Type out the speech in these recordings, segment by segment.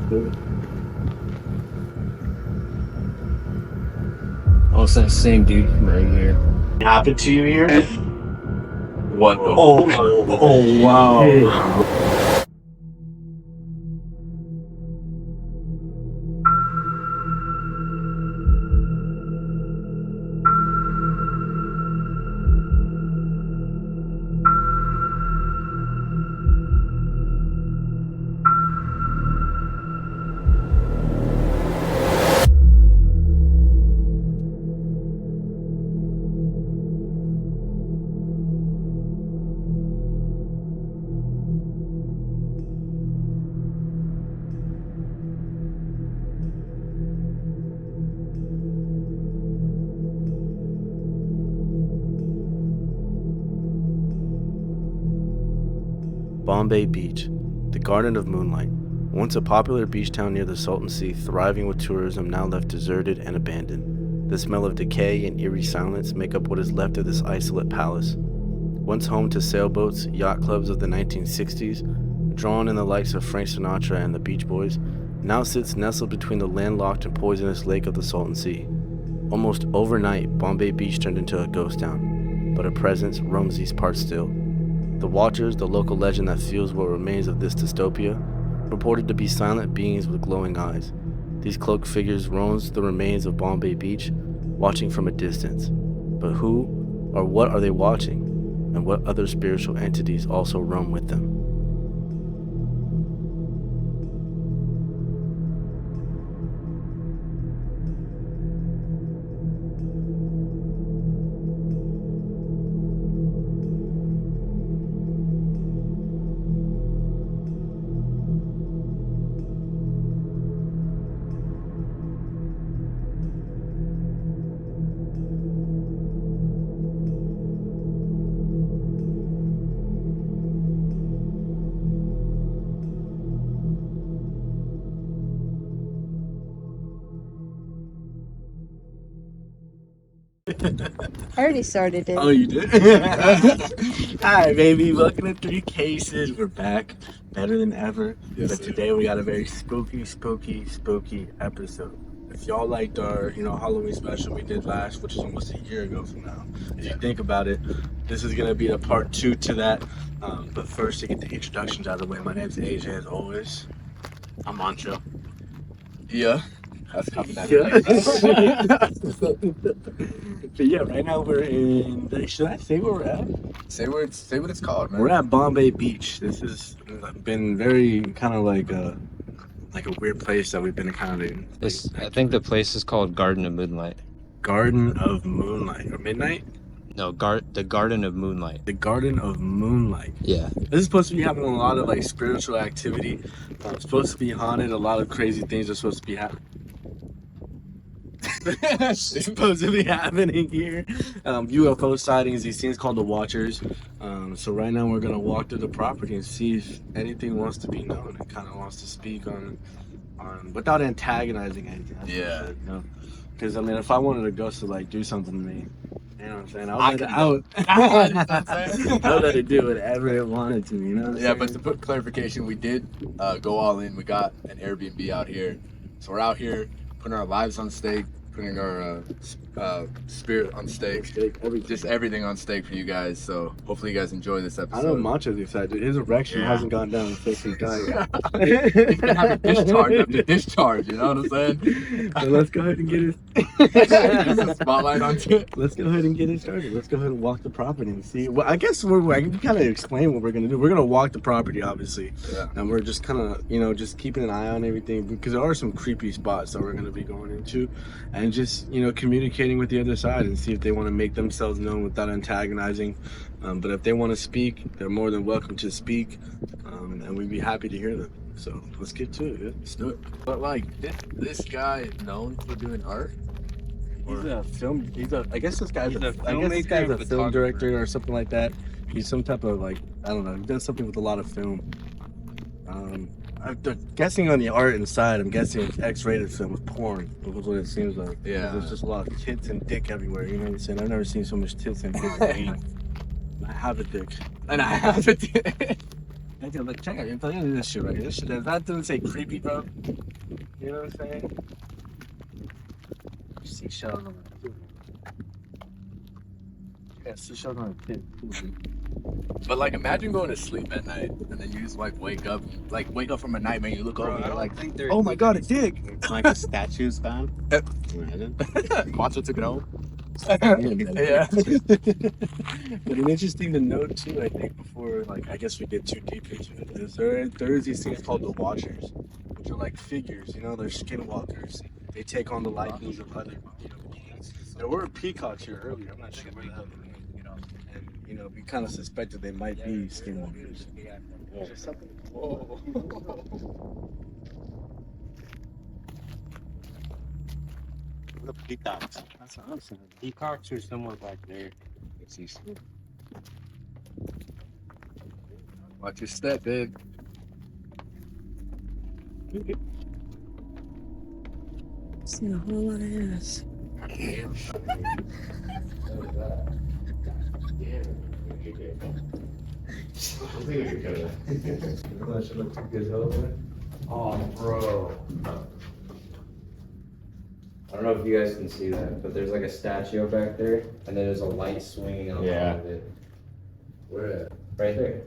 do it. Oh, it's that same dude from right here. Happened to you here? What the? Oh, wow. Bombay Beach, the Garden of Moonlight. Once a popular beach town near the Salton Sea, thriving with tourism, now left deserted and abandoned. The smell of decay and eerie silence make up what is left of this isolate palace. Once home to sailboats, yacht clubs of the 1960s, drawn in the likes of Frank Sinatra and the Beach Boys, now sits nestled between the landlocked and poisonous lake of the Salton Sea. Almost overnight, Bombay Beach turned into a ghost town, but a presence roams these parts still. The Watchers, the local legend that fuels what remains of this dystopia, reported to be silent beings with glowing eyes. These cloaked figures roams the remains of Bombay Beach, watching from a distance. But who or what are they watching? And what other spiritual entities also roam with them? I already started it. Oh, you did? Hi, baby. Welcome to 3 Cases. We're back, better than ever. Yes, but sir. today we got a very spooky episode. If y'all liked our, Halloween special we did last, which is almost a year ago from now, if you think about it, this is gonna be the part 2 to that. But first, to get the introductions out of the way, my name's AJ as always. I'm Mancho. Yeah. That's coming down. But yeah, right now we're in. Should I say where we're at? Say what it's called, man. We're at Bombay Beach. This has been very kind of like a weird place that we've been kind of in. I think the place is called Garden of Moonlight. Garden of Moonlight or Midnight? No, the Garden of Moonlight. The Garden of Moonlight. Yeah. This is supposed to be having a lot of like spiritual activity. It's supposed to be haunted. A lot of crazy things are supposed to be happening. It's supposed to be happening here. UFO sightings, these things called the Watchers. So right now we're gonna walk through the property and see if anything wants to be known and kind of wants to speak on without antagonizing anything. Yeah. Because I mean, if I wanted a ghost to like do something to me, you know what I'm saying? I would let it do whatever it wanted to, you know? Yeah, but to put clarification, we did go all in. We got an Airbnb out here, so we're out here putting our lives on stake, putting our spirit on stake, just everything on stake for you guys. So hopefully you guys enjoy this episode. I know Mancho's excited. His erection hasn't gone down since he's died. He's gonna have a discharge after discharge. You know what I'm saying? So let's go ahead and get it. There's a spotlight onto it. Let's go ahead and get it started. Let's go ahead and walk the property and see. Well, I guess I can kind of explain what we're gonna do. We're gonna walk the property, obviously, and we're just kind of, just keeping an eye on everything because there are some creepy spots that we're gonna be going into, and just communicating with the other side and see if they want to make themselves known without antagonizing. But if they want to speak, they're more than welcome to speak, and we'd be happy to hear them. So let's get to it. Let's do it. But like this guy is known for doing art. He's a film. I guess this guy's a filmmaker, film director or something like that. He's some type of like, I don't know. He does something with a lot of film. I'm guessing on the art inside. I'm guessing it's X-rated film with porn. That's what it seems like. Yeah. There's just a lot of tits and dick everywhere. You know what I'm saying? I've never seen so much tits and dick. I have a dick. And I have it. Hey, dude, look, check out. I'm telling you this shit right here. This shit, that doesn't say creepy, bro. You know what I'm saying? Seashells on the tip. Yeah, seashells on the tip. But like, imagine going to sleep at night and then you just like wake up from a nightmare. You look over, I you're don't like, think they're. oh my god, a dig! It's like a statue's gone. Imagine. Macho took it home. Yeah. But an interesting to note too, I think, before like I guess we get too deep into it, is there is these things called the Watchers, which are like figures, you know, they're skinwalkers. They take on the likeness of other, you know, beings. There were peacocks here earlier. I'm not sure where the hell they went, you know. And you know, we kind of suspected they might be skinwalkers. Whoa. The peacocks. That's awesome. Peacocks are somewhere back there. It's east. Watch your step, babe. See a whole lot of ass. Oh, bro. I don't know if you guys can see that, but there's like a statue back there, and then there's a light swinging on top of it. Where at? Right there.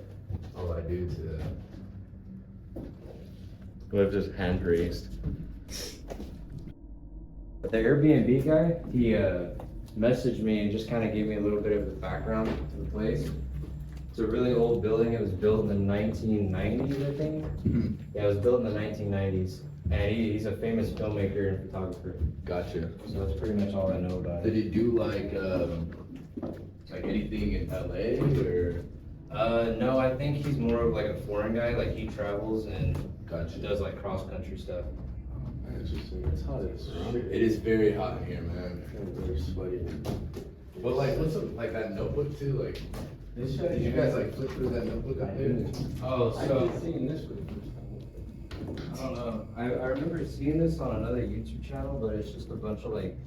Oh, I do to that. We've just hand raised. But the Airbnb guy, he messaged me and just kind of gave me a little bit of the background to the place. It's a really old building. It was built in the 1990s, I think. Yeah, it was built in the 1990s. And he's a famous filmmaker and photographer. Gotcha. So that's pretty much all I know about Did it. he do like anything in LA or? No, I think he's more of like a foreign guy. Like he travels and Gotcha. does like cross country stuff. Interesting. It's hot as shit. It is very hot in here, man. Very sweaty. But like, what's up, like that notebook too? Like, did you guys like flip through that notebook out there? Oh, so seeing this for the first time. I don't know. I remember seeing this on another YouTube channel, but it's just a bunch of like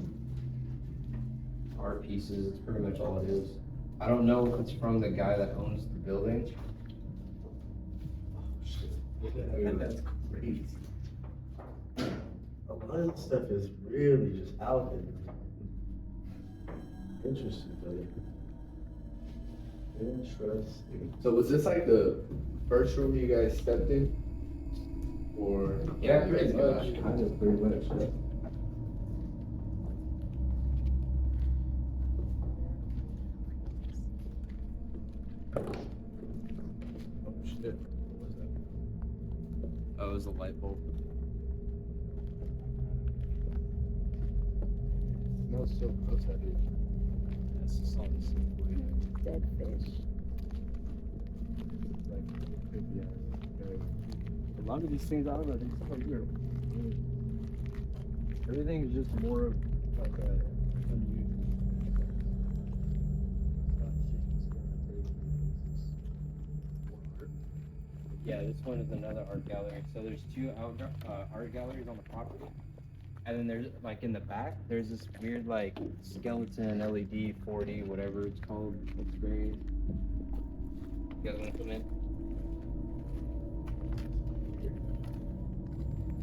art pieces. It's pretty much all it is. I don't know if it's from the guy that owns the building. That's crazy. A lot of stuff is really just out there. Interesting, buddy. Interesting. So was this like the first room you guys stepped in? Or Yeah, pretty much. Kind of pretty much. Yeah. Oh shit. What was that? Oh, it was a light bulb. smells so gross out here. That's just all this. Dead fish. A lot of these things out there, it's so weird. Everything is just more of like a unusual. Yeah, this one is another art gallery. So there's two art galleries on the property. And then there's, like, in the back, there's this weird, like, skeleton LED 40, whatever it's called, experience. You guys want to come in?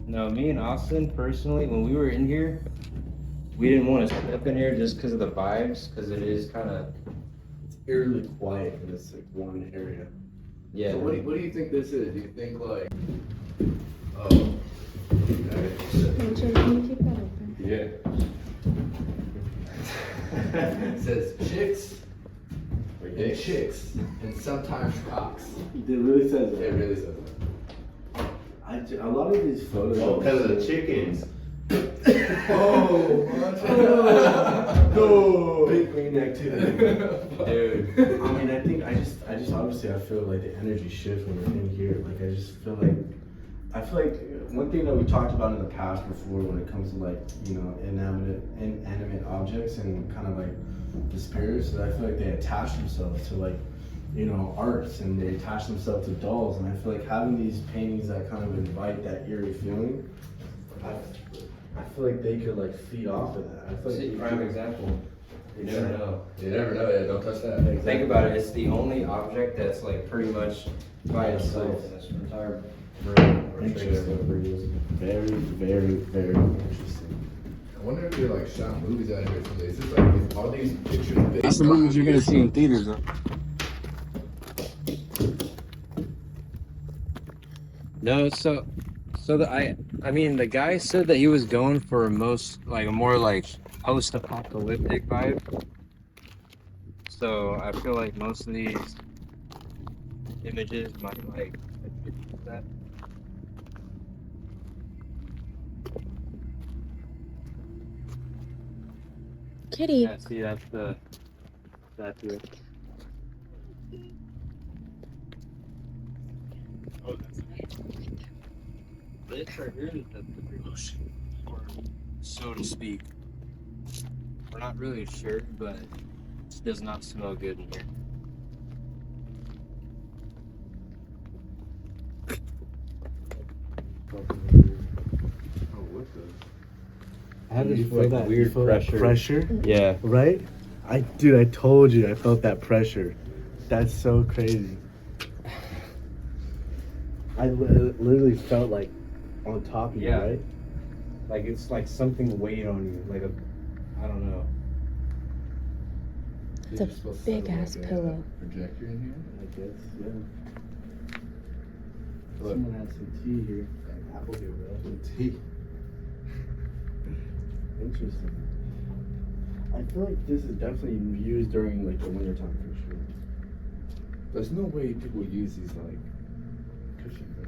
No, me and Austin, personally, when we were in here, we didn't want to step in here just because of the vibes, because it is kind of, It's eerily quiet in this like one area. yeah. So what do you think this is? Do you think like, oh, okay. Angel, can you keep that open? Yeah. It says chicks and chicks and sometimes cocks. It really says It that. really says that. A lot of these photos. Oh, because of the chickens. Oh, No, big green activity. Dude. I mean, I just obviously I feel like the energy shift when we're in here. Like I just feel like one thing that we talked about in the past before when it comes to like, you know, inanimate objects and kind of like the spirits, that I feel like they attach themselves to like, you know, arts, and they attach themselves to dolls, and I feel like having these paintings that kind of invite that eerie feeling, I feel like they could like feed off of that. I feel like Prime example. You never know. You never know. Yeah, don't touch that. Think about it. It's the only object that's like pretty much by itself in this entire room or trailer, whatever it is. Very, very, very interesting. I wonder if they like shot movies out here someday. Is this like all these pictures based That's the on- movies you're gonna see in theaters, though. No, so I mean the guy said that he was going for a more like post-apocalyptic vibe. So I feel like most of these images might like attribute to that. Kitty. Yeah, see that's it. Oh, that's this right here is the ocean, or so to speak. We're not really sure, but it does not smell good in here. I have this like weird Pressure? Yeah. Right? Dude, I told you I felt that pressure. That's so crazy. I literally felt like on top of you, Yeah. right? Like it's like something weighed on you, like I don't know. It's a You're supposed to have, big-ass like, a pillow. projector in I guess, yeah. here. Look, Someone had some tea here. apple here, bro. Some tea. Interesting. I feel like this is definitely used during like the winter time for sure. There's no way people use these like cushions. Right?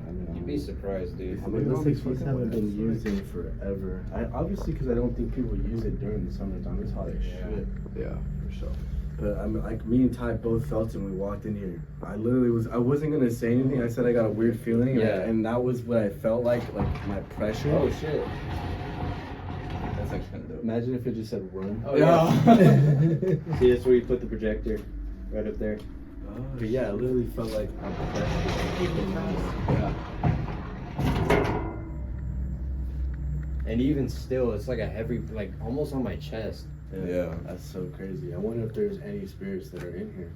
I mean, You'd be surprised, dude. I mean, those things haven't been used in forever. Obviously, because I don't think people use it during the summertime. It's hot as shit. Yeah, for sure. But I mean, like me and Ty both felt it when we walked in here. I wasn't gonna say anything. I said I got a weird feeling, and that was what I felt like my pressure. Oh shit. That's actually kind of dope. Imagine if it just said run. Oh yeah. See, that's where you put the projector, right up there. But yeah, it literally felt like I'm pressure. Yeah. And even still, it's like a heavy, like almost on my chest. Yeah. That's so crazy. I wonder if there's any spirits that are in here.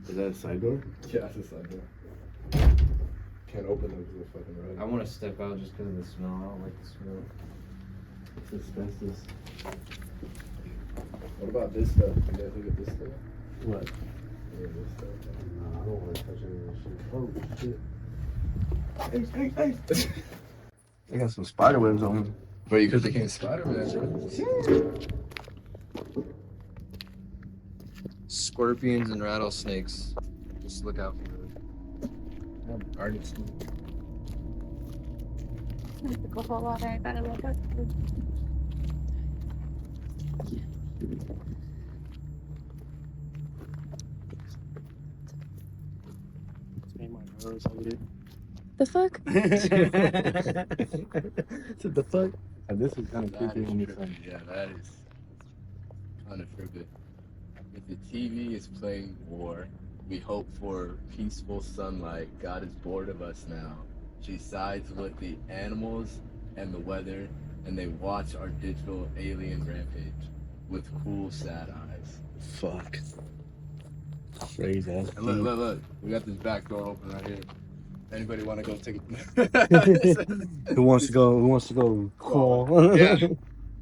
Is that a side door? Yeah, it's a side door. Can't open them because they're fucking red. I want to step out just because of the smell. I don't like the smell. It's asbestos. What about this stuff? You guys look at this stuff? What? Yeah, this stuff. No, I don't want to touch any of this shit. Oh shit. Hey. They got some spider webs on them. But you could became Spider-Man. Scorpions and rattlesnakes. Just look out for them. Artist. I better look up. The fuck? Said the fuck? And this is kind of That creepy is when you trippy. Yeah, that is kind of trippy. If the TV is playing war, we hope for peaceful sunlight. God is bored of us now. She sides with the animals and the weather, and they watch our digital alien rampage with cool, sad eyes. Fuck. Crazy ass. And look. We got this back door open right here. Anybody want to go take a... Who wants to go crawl? Yeah.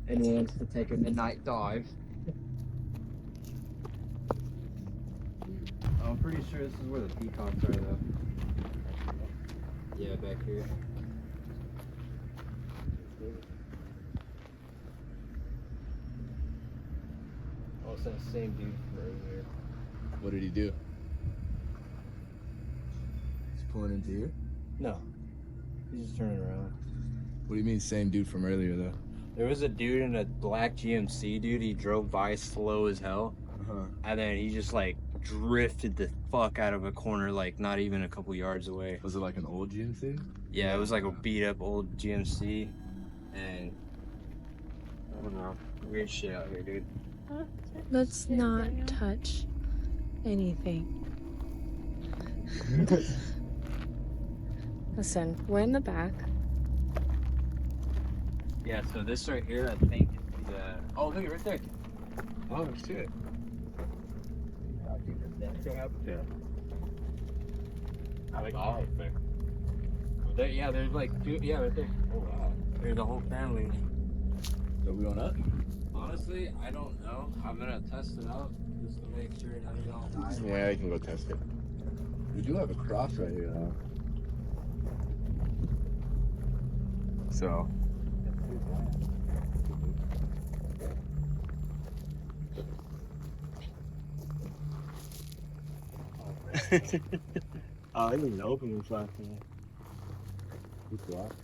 Anyone wants to take a midnight dive? I'm pretty sure this is where the peacocks are, though. Yeah, back here. Oh, it's that same dude from earlier. What did he do? He's pulling into here? No. He's just turning around. What do you mean same dude from earlier, though? There was a dude in a black GMC, dude. He drove by slow as hell. Uh-huh. And then he just, like, drifted the fuck out of a corner, like, not even a couple yards away. Was it like an old GMC? Yeah, it was like a beat up old GMC. And I don't know. Weird shit out here, dude. Let's not touch anything. Listen, we're in the back. Yeah, so this right here, I think, is the. Oh, look, right there. Oh shit. I like all of it. There, yeah, there's like two. Yeah, right there. Oh wow. There's a whole family. So we going up? Honestly, I don't know. I'm gonna test it out just to make sure none of y'all die. Yeah, you can go test it. We do have a cross right here, though. So. Oh, I didn't even open the fucking. Good rock.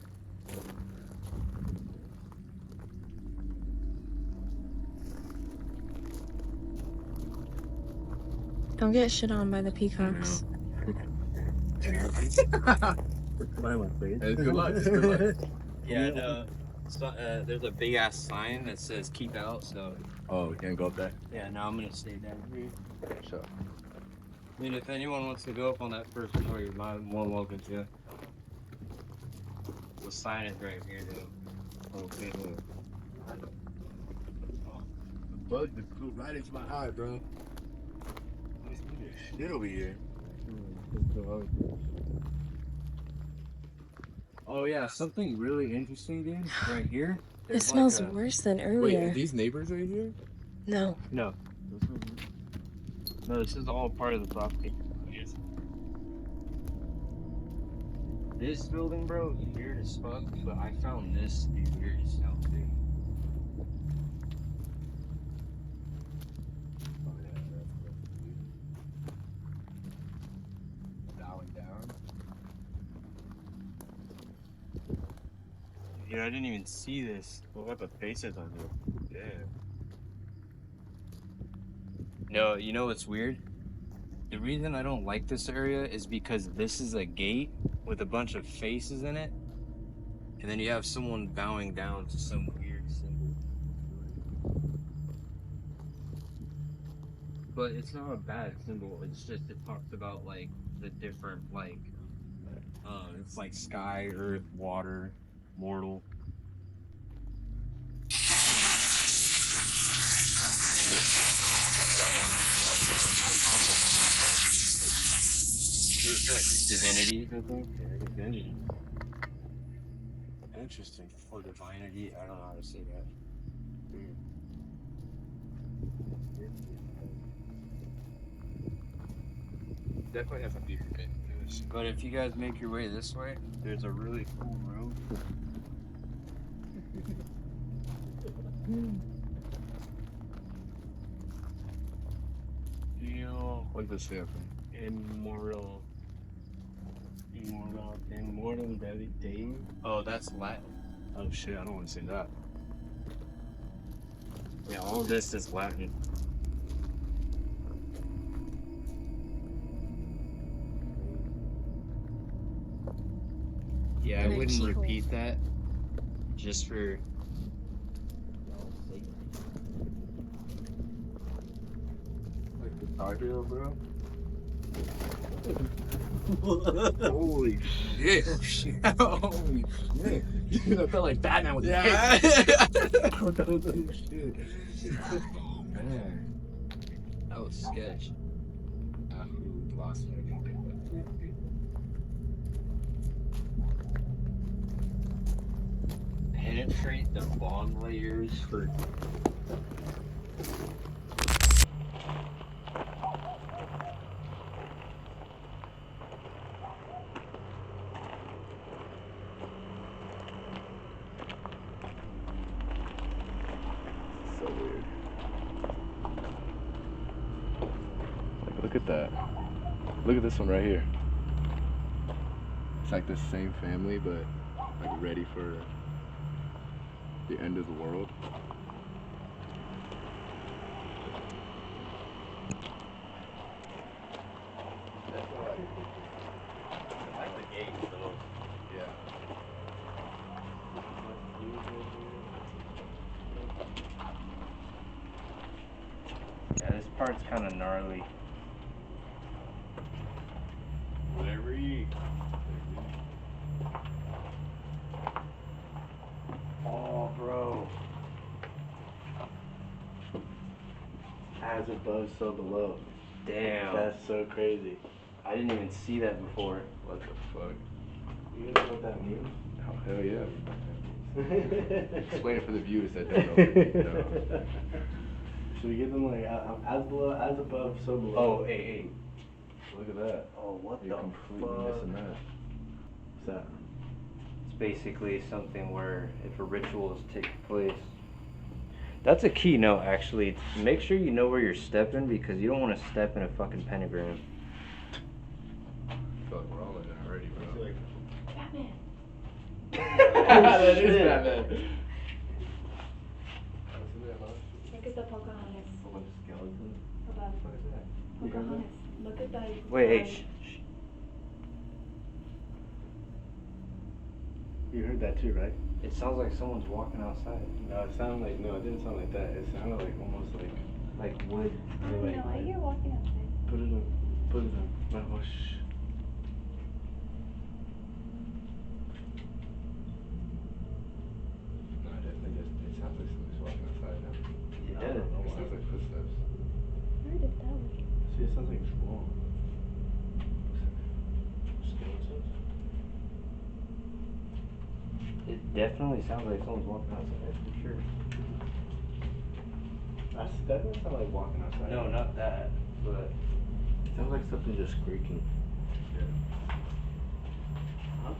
Don't get shit on by the peacocks. By my face. Hey, good luck. Good luck. Yeah, no. So, there's a big ass sign that says "Keep Out." So Oh, we can't go up there. yeah, now I'm gonna stay down here. Sure. I mean, if anyone wants to go up on that first floor, you're more welcome to. The sign is right here, though. Okay. Bug just flew right into my eye, bro. There's shit over here. Oh yeah, something really interesting, dude. Right here. It there's smells like a- worse than Wait, earlier. are these neighbors right here? No. No. No, this is all part of the property. This building, bro, is weird as fuck, but I found this to be weird as hell, too. Oh, yeah, that's bowing down. Dude, I didn't even see this. What type of faces on here? Yeah. No, you know what's weird? The reason I don't like this area is because this is a gate with a bunch of faces in it, and then you have someone bowing down to some weird symbol. But it's not a bad symbol. It's just it talks about like the different it's like sky, earth, water, mortal. Divinity, I think. Yeah, divinity. Interesting. Or divinity. I don't know how to say that. Definitely has a deep fit. But if you guys make your way this way, there's a really cool room. What's this here? Immortal Dave. Oh, that's Latin. Oh shit! I don't want to say that. Yeah, all of this is Latin. Yeah, I And a wouldn't keyhole. repeat that just for. Like the car hero, bro? Holy shit. Holy shit. Dude, I felt like Batman with the yeah! shit. Oh, man. That was sketch. I lost me. Penetrate the bond layers for. So weird. Like, look at that. Look at this one right here. It's like the same family, but like ready for the end of the world. Like the gate, though. Yeah. Yeah, this part's kind of gnarly. Oh, bro. As above, so below. Damn. That's so crazy. I didn't even see that before. What the fuck? You know what that means? Oh, hell yeah. Explain it for the viewers that don't know. Should we give them like as below, as above, so below? Oh, hey. Look at that. Oh, what You're the completely fuck? missing that. What's that? It's basically something where if a ritual is taking place. That's a key note, actually. Make sure you know where you're stepping because you don't want to step in a fucking pentagram. I feel like we're all in it already, bro. Batman. That is Batman. Look at the Pocahontas. Full of skeletons. Above. What is that? Pocahontas. Look at that. Wait, hey, shh. You heard that too, right? It sounds like someone's walking outside. No, it didn't sound like that. It sounded like almost like Wood. No, I hear walking outside. put it in. Oh, shh. No, it sounds like somebody's walking outside now. It I does. don't know It why. sounds like footsteps. Where did that way? See, it sounds like it's wrong. Skeletons? It definitely sounds like someone's walking outside for sure. That doesn't sound like walking outside. No, not that, but It sounds like something just squeaking. Huh?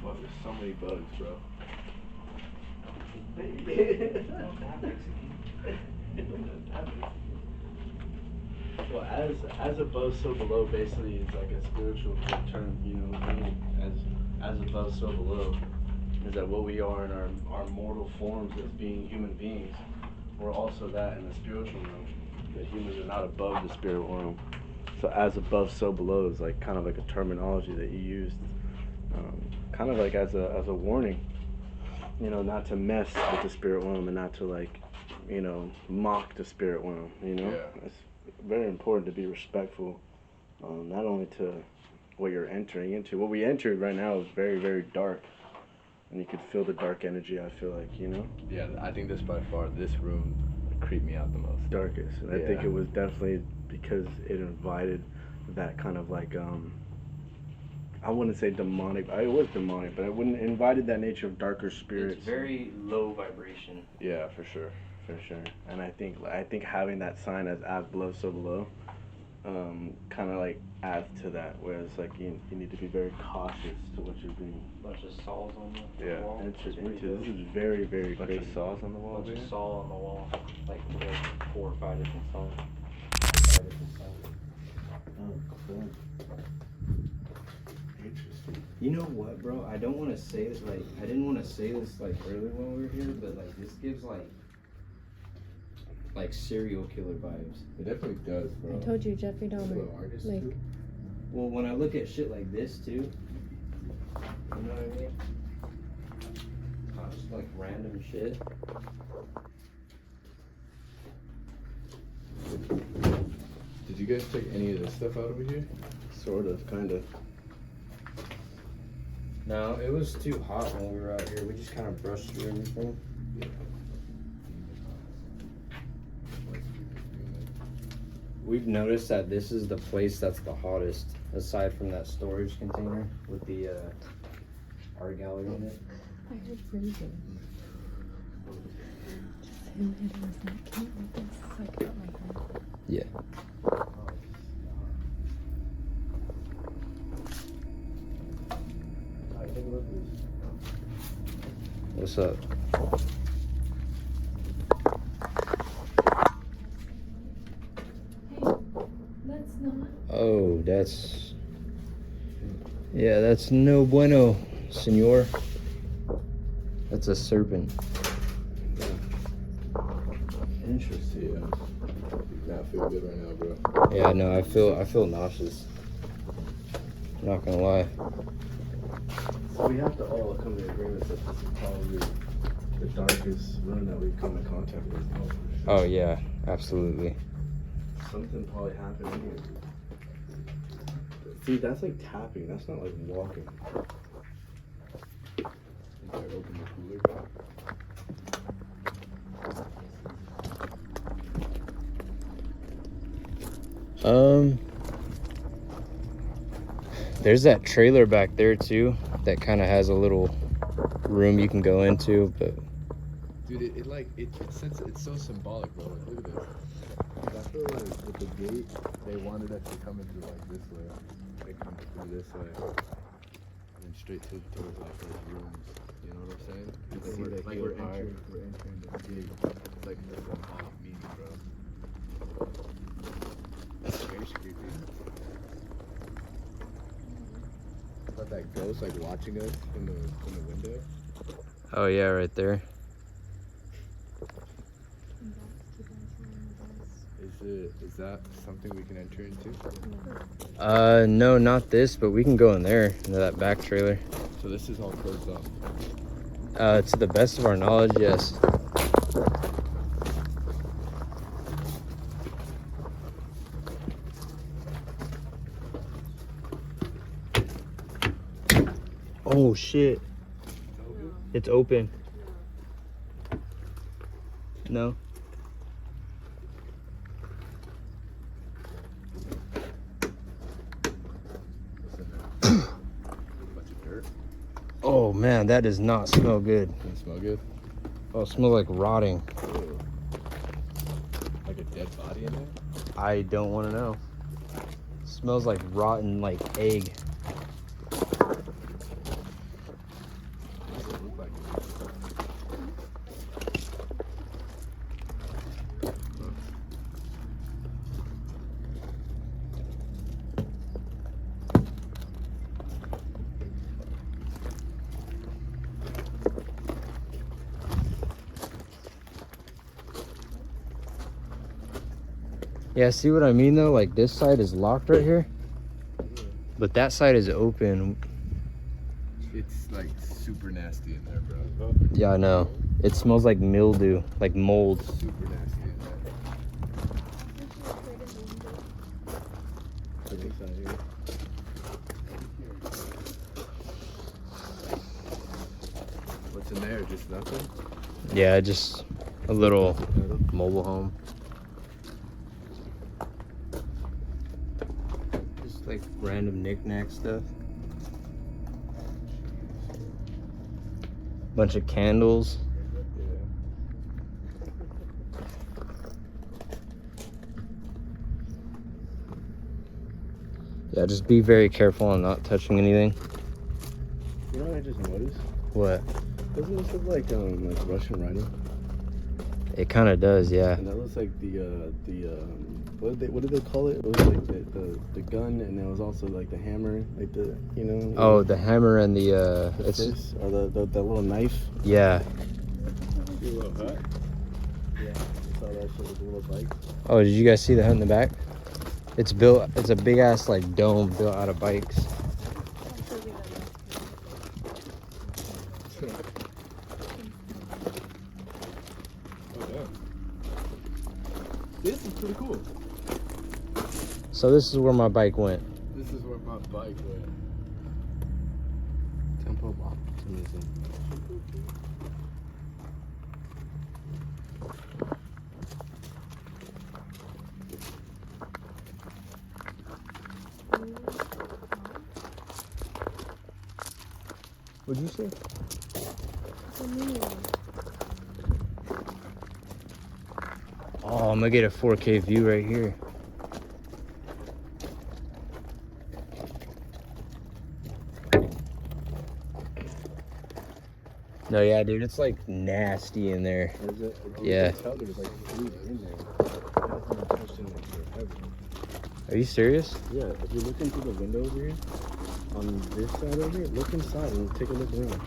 Fuck, there's so many bugs, bro. Well, as above, so below basically is like a spiritual term, you know, meaning as above, so below. Is that what we are in our mortal forms as being human beings? We're also that in the spiritual realm. That humans are not above the spiritual realm. So as above, so below is like kind of like a terminology that you used, kind of like as a warning. You know, not to mess with the spirit realm and not to like, you know, mock the spirit realm. You know, Yeah. it's very important to be respectful, not only to what you're entering into. What we entered right now is very, very dark, and you could feel the dark energy. I feel like, you know, Yeah, I think this room creeped me out the most. darkest. And I think Yeah. it was definitely because it invited that kind of like I wouldn't say demonic. It was demonic, but it wouldn't invited that nature of darker spirits. it's very low vibration. Yeah, for sure. For sure. And I think having that sign as below, so below, kind of like adds to that. Whereas like you need to be very cautious to what you're doing. Bunch of saws on the Yeah. wall. Enter It's pretty into dope. this is very, very Bunch crazy. of saws on the wall, Bunch dude. of saw on the wall, like 4 or 5 different saws. Oh, cool. Interesting. You know what, bro? I don't want to say this. Like, I didn't want to say this like earlier when we were here, but like this gives like serial killer vibes. It definitely does, bro. I told you, Jeffrey Dahmer. Artist Like, too. Well, when I look at shit like this too, you know what I mean? Just like random shit. Did you guys take any of this stuff out over here? Sort of, kind of. No, it was too hot when we were out here. We just kind of brushed through everything. We've noticed that this is the place that's the hottest, aside from that storage container with the art gallery in it. I heard breathing. Just him hitting his neck. Can you read this? So I cut my head. Yeah. What's up? Hey, that's not. Oh, that's... Yeah, that's no bueno, senor. That's a serpent. Interesting. Yeah. Not feel good right now, bro. Yeah, no, I feel nauseous. I'm not gonna lie. So we have to all come to agreement that this is probably the darkest room that we've come in contact with. Oh, for sure. Oh yeah, absolutely. Something probably happened in here. See, that's like tapping. That's not like walking. Did I open the cooler? There's that trailer back there too that kind of has a little room you can go into, but Dude, it's so symbolic, bro. Like, look at this. I feel like with the gate, they wanted us to come in through like this way. They come through this way, and then straight towards like those rooms. You know what I'm saying? We're entering this gate. It's like this one off meaning, bro. That's very creepy. About that ghost like watching us from the window. oh yeah, right there. Is that something we can enter into? No, not this, but we can go in there, into that back trailer. So this is all closed off. To the best of our knowledge, yes. Oh shit. It's open. No. Oh man, that does not smell good. Doesn't smell good. Oh, it smells like rotting. Ew. Like a dead body in there? I don't want to know. Smells like rotten, like egg. What's it look like? Yeah, see what I mean though? Like this side is locked right here, but that side is open. It's like super nasty in there, bro. Yeah, I know. It smells like mildew, like mold. Super nasty in there. To this side here. What's in there? Just nothing? Yeah, just a little mobile home. Just like random knick-knack stuff. Bunch of candles. Yeah, just be very careful on not touching anything. You know what I just noticed? What? Doesn't this look like Russian writing? It kind of does, yeah. And that looks like what did they call it? It was like the gun, and it was also like the hammer, like the Oh, the hammer and the the fist, or the little knife. yeah. Your little hut? Yeah, I saw that shit with the little bike. Oh, did you guys see the hut in the back? It's a big ass like dome built out of bikes. Oh, damn. This is pretty cool. So this is where my bike went. This is where my bike went. Temple of Optimism. What'd you say? Oh, I'm gonna get a 4K view right here. No, yeah, dude, it's like nasty in there. Is it? Yeah. You can tell there's like food in there. It hasn't been touched in like forever. Are you serious? Yeah, if you look into the window over here, on this side over here, look inside and take a look around.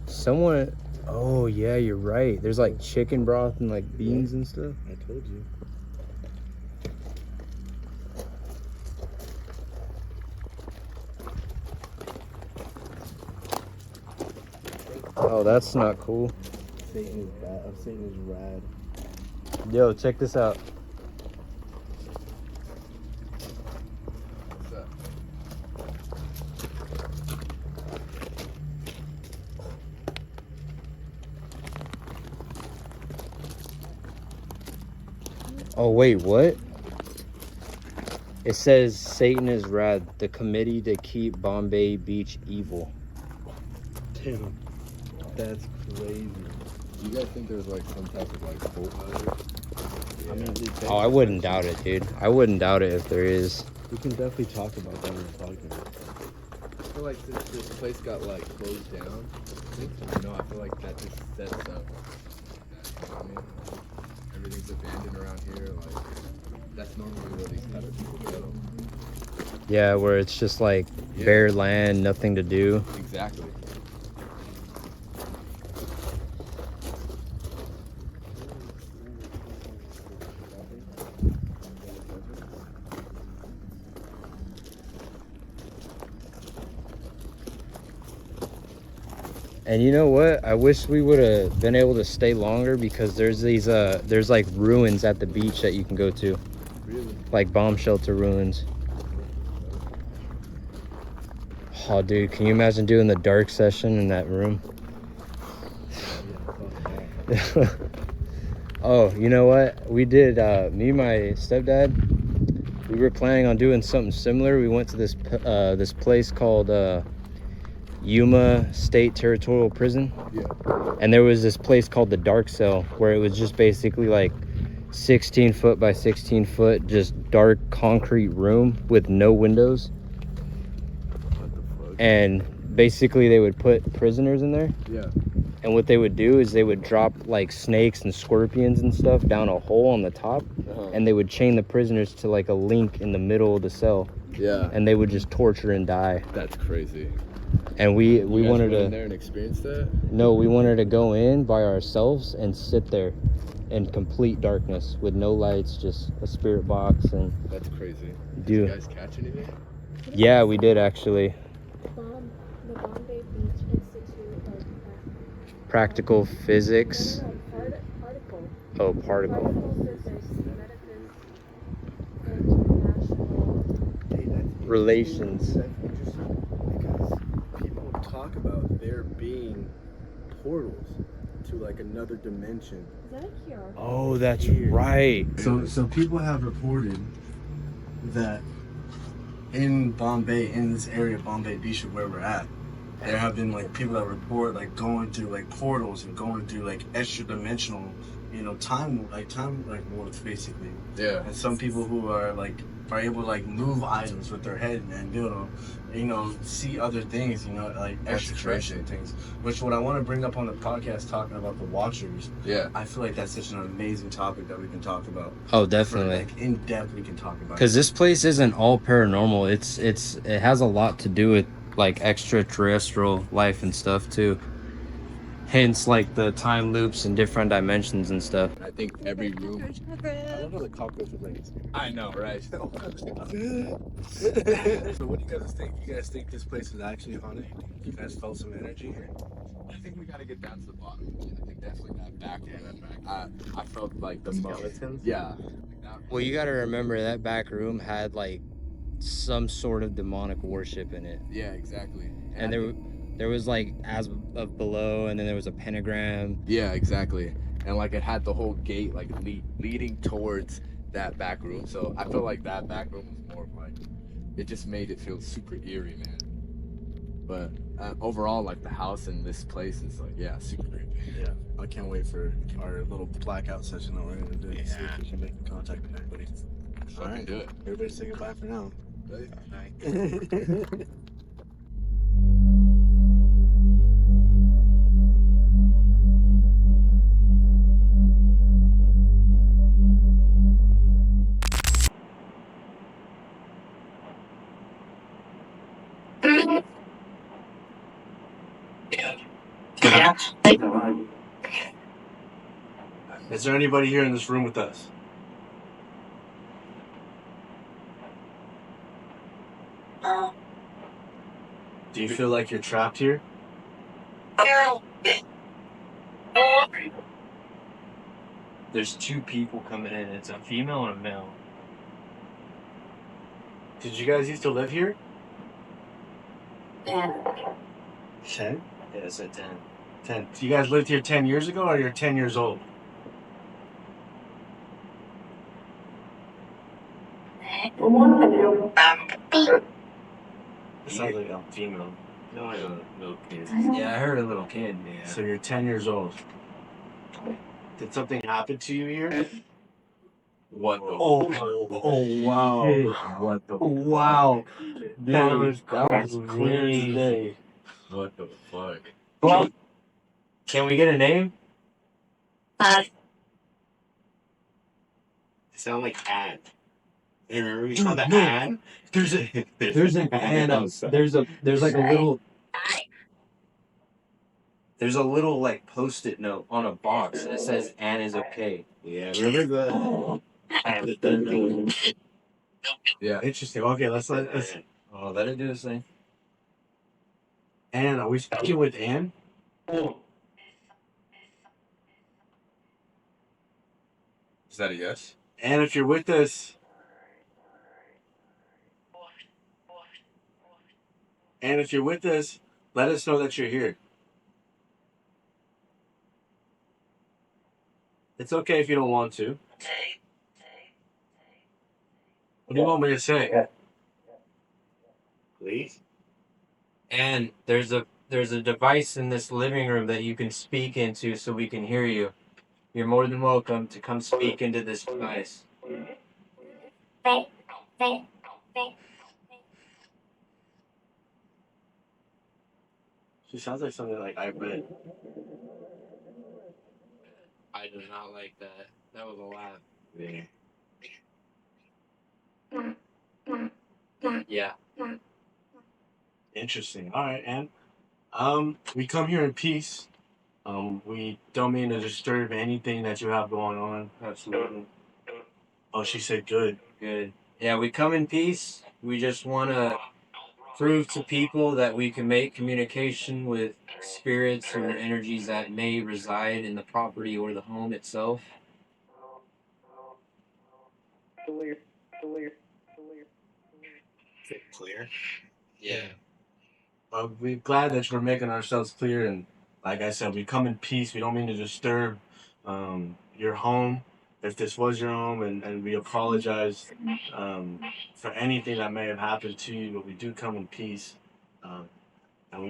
Someone. Oh yeah, you're right. There's like chicken broth and like beans and stuff. I told you. Oh, that's not cool. Satan is bad. Satan is rad. Yo, check this out. What's that? Oh wait, what? It says Satan is rad, the committee to keep Bombay Beach evil. Damn, that's crazy. Do you guys think there's like some type of like cult out here? I mean, dude, Oh, I wouldn't doubt it, dude. I wouldn't doubt it if there is. We can definitely talk about that in the podcast. I feel like since this place got like closed down, you know, I feel like that just sets up. You know what I mean? Everything's abandoned around here. Like that's normally where these type of people go. Yeah, where it's just like Yeah. bare land, nothing to do. Exactly. And you know what? I wish we would have been able to stay longer because there's these there's like ruins at the beach that you can go to. Really? Like bomb shelter ruins. Oh dude, can you imagine doing the dark session in that room? Oh, you know what? We did me and my stepdad, we were planning on doing something similar. We went to this this place called Yuma State Territorial Prison. Yeah. And there was this place called the Dark Cell where it was just basically like 16 foot by 16 foot, just dark concrete room with no windows. What the fuck? And basically they would put prisoners in there. Yeah. And what they would do is they would drop like snakes and scorpions and stuff down a hole on the top. And they would chain the prisoners to like a link in the middle of the cell. Yeah. And they would just torture and die. That's crazy. And we You guys wanted went to in there and experience that? No, we wanted to go in by ourselves and sit there in complete darkness with no lights, just a spirit box and That's crazy. Did do. you guys catch anything? Yeah, we did actually. The Bombay Beach Institute of Practical physics. Particle. Oh, particle. Particle physics, metaphysics, international. Relations. Because people talk about there being portals to like another dimension. Is that a cure? Oh, that's right. So people have reported that in Bombay, in this area, Bombay Beach, where we're at, there have been like people that report like going through like portals and going through like extra dimensional, you know, time warps basically. Yeah. And some people who are able to like move items with their head and be able to, you know, see other things, you know, like That's extraterrestrial crazy. things. Which what I want to bring up on the podcast talking about the Watchers. Yeah. I feel like that's such an amazing topic that we can talk about. Oh, For, definitely. like in depth, we can talk about. Because this place isn't all paranormal. It has a lot to do with like extraterrestrial life and stuff too. Hence, like the time loops and different dimensions and stuff. I think every room. I don't know the cockroach legs. I know, right? So what do you guys think? You guys think this place is actually haunted? You guys felt some energy here? I think we gotta get down to the bottom. I think definitely that back room. I felt like the Skeletons? Yeah. Well, you got to remember that back room had like some sort of demonic worship in it, Yeah, exactly. and there was like as of below, and then there was a pentagram. Yeah, exactly. And like it had the whole gate like leading towards that back room. So I feel like that back room was more of like it just made it feel super eerie, man. But overall, like the house and this place is like super creepy. Yeah. I can't wait for our little blackout session that we're gonna do. See if we can make contact with everybody. All Fucking right. do it. Everybody say goodbye for now. Is there anybody here in this room with us? Do you feel like you're trapped here? There's two people coming in. It's a female and a male. Did you guys used to live here? 10? Yeah, it's at 10. 10. So you guys lived here 10 years ago or you're 10 years old? It sounds like a female. No, like a little kid. Yeah, I heard a little kid. Yeah. So you're 10 years old. Did something happen to you here? What the? Oh, wow. What the? Wow. That was That's clear as crazy. day. What the fuck? Well, can we get a name? Sound like Ann. You remember we saw the Ann? There's an and there's like a little there's a little like post-it note on a box that says Anne is okay. Yeah, remember the Yeah. interesting. Okay, let's Oh, let it do its thing. Ann, are we speaking with Ann? Is that a yes? Ann, if you're with us. And if you're with us, let us know that you're here. It's okay if you don't want to. What do you want me to say? Please? And there's a device in this living room that you can speak into so we can hear you. You're more than welcome to come speak into this device. She sounds like something like I read. I do not like that. That was a laugh. Yeah. Interesting. All right, Ann. We come here in peace. We don't mean to disturb anything that you have going on. Absolutely. Oh, she said good. Good. Yeah, we come in peace. We just want to prove to people that we can make communication with spirits or energies that may reside in the property or the home itself. Clear. Yeah. We're glad that we're making ourselves clear, and like I said, we come in peace. We don't mean to disturb your home, if this was your home, and we apologize for anything that may have happened to you. But we do come in peace, and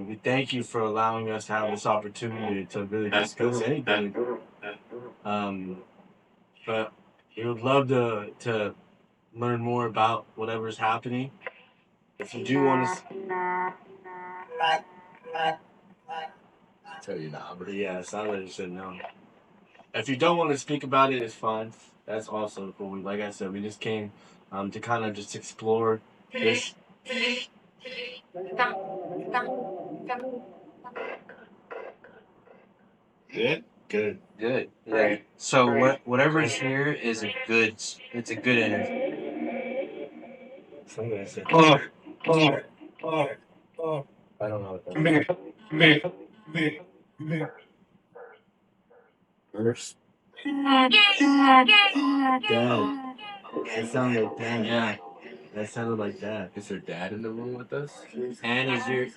we thank you for allowing us to have this opportunity to really discuss anything. But we would love to learn more about whatever's happening. If you do want to. Tell you now, bro. Yeah, it sounded like you said no. If you don't want to speak about it, it's fine. That's also cool. Like I said, we just came to kind of just explore this. Good? Good. Good. Yeah. So whatever's here is a good. It's a good energy. Somebody said. I don't know what that First. Dad. That sounded like dad. Yeah. That sounded like dad. Is her dad in the room with us? And is your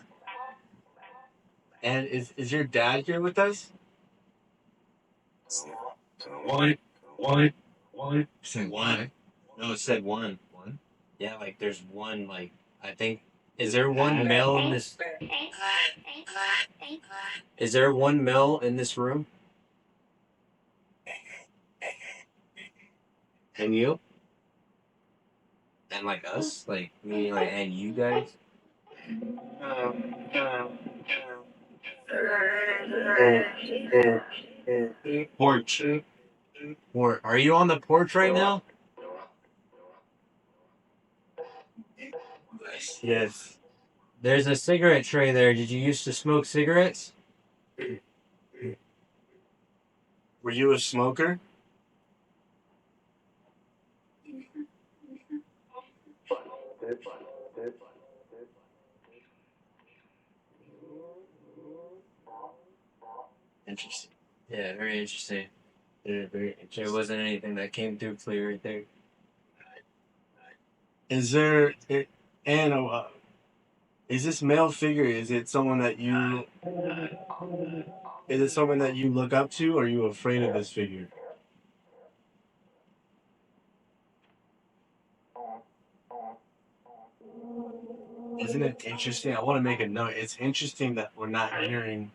And is your dad here with us? one? Saying One. No, it said one. One? Yeah, like there's one, like, I think, is there one male in this? Is there one male in this room? And you? And like us? Like, me, like, and you guys? Porch. Or, are you on the porch right now? Yes. There's a cigarette tray there. Did you used to smoke cigarettes? Were you a smoker? Interesting. Yeah, very interesting. Very, very interesting. There wasn't anything that came through clear right there. Is there, and is this male figure? Is it someone that you? Is it someone that you look up to, or are you afraid of this figure? Isn't it interesting? I want to make a note. It's interesting that we're not hearing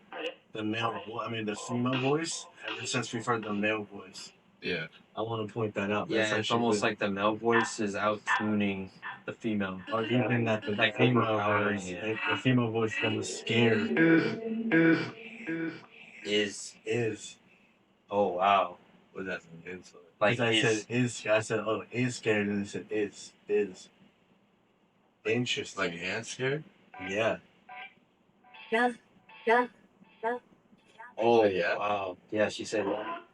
the the female voice ever since we've heard the male voice. Yeah. I want to point that out. Yeah, That's it's actually almost good. like the male voice is out tuning the female. Or even that the Like female overpowering voice, it. the female voice is almost scared. Is. Oh wow. What does that mean? Like I is. said is. I said is scared, and I said is. Interesting. Like ants scared? Yeah. Oh yeah. wow. Yeah, she said that.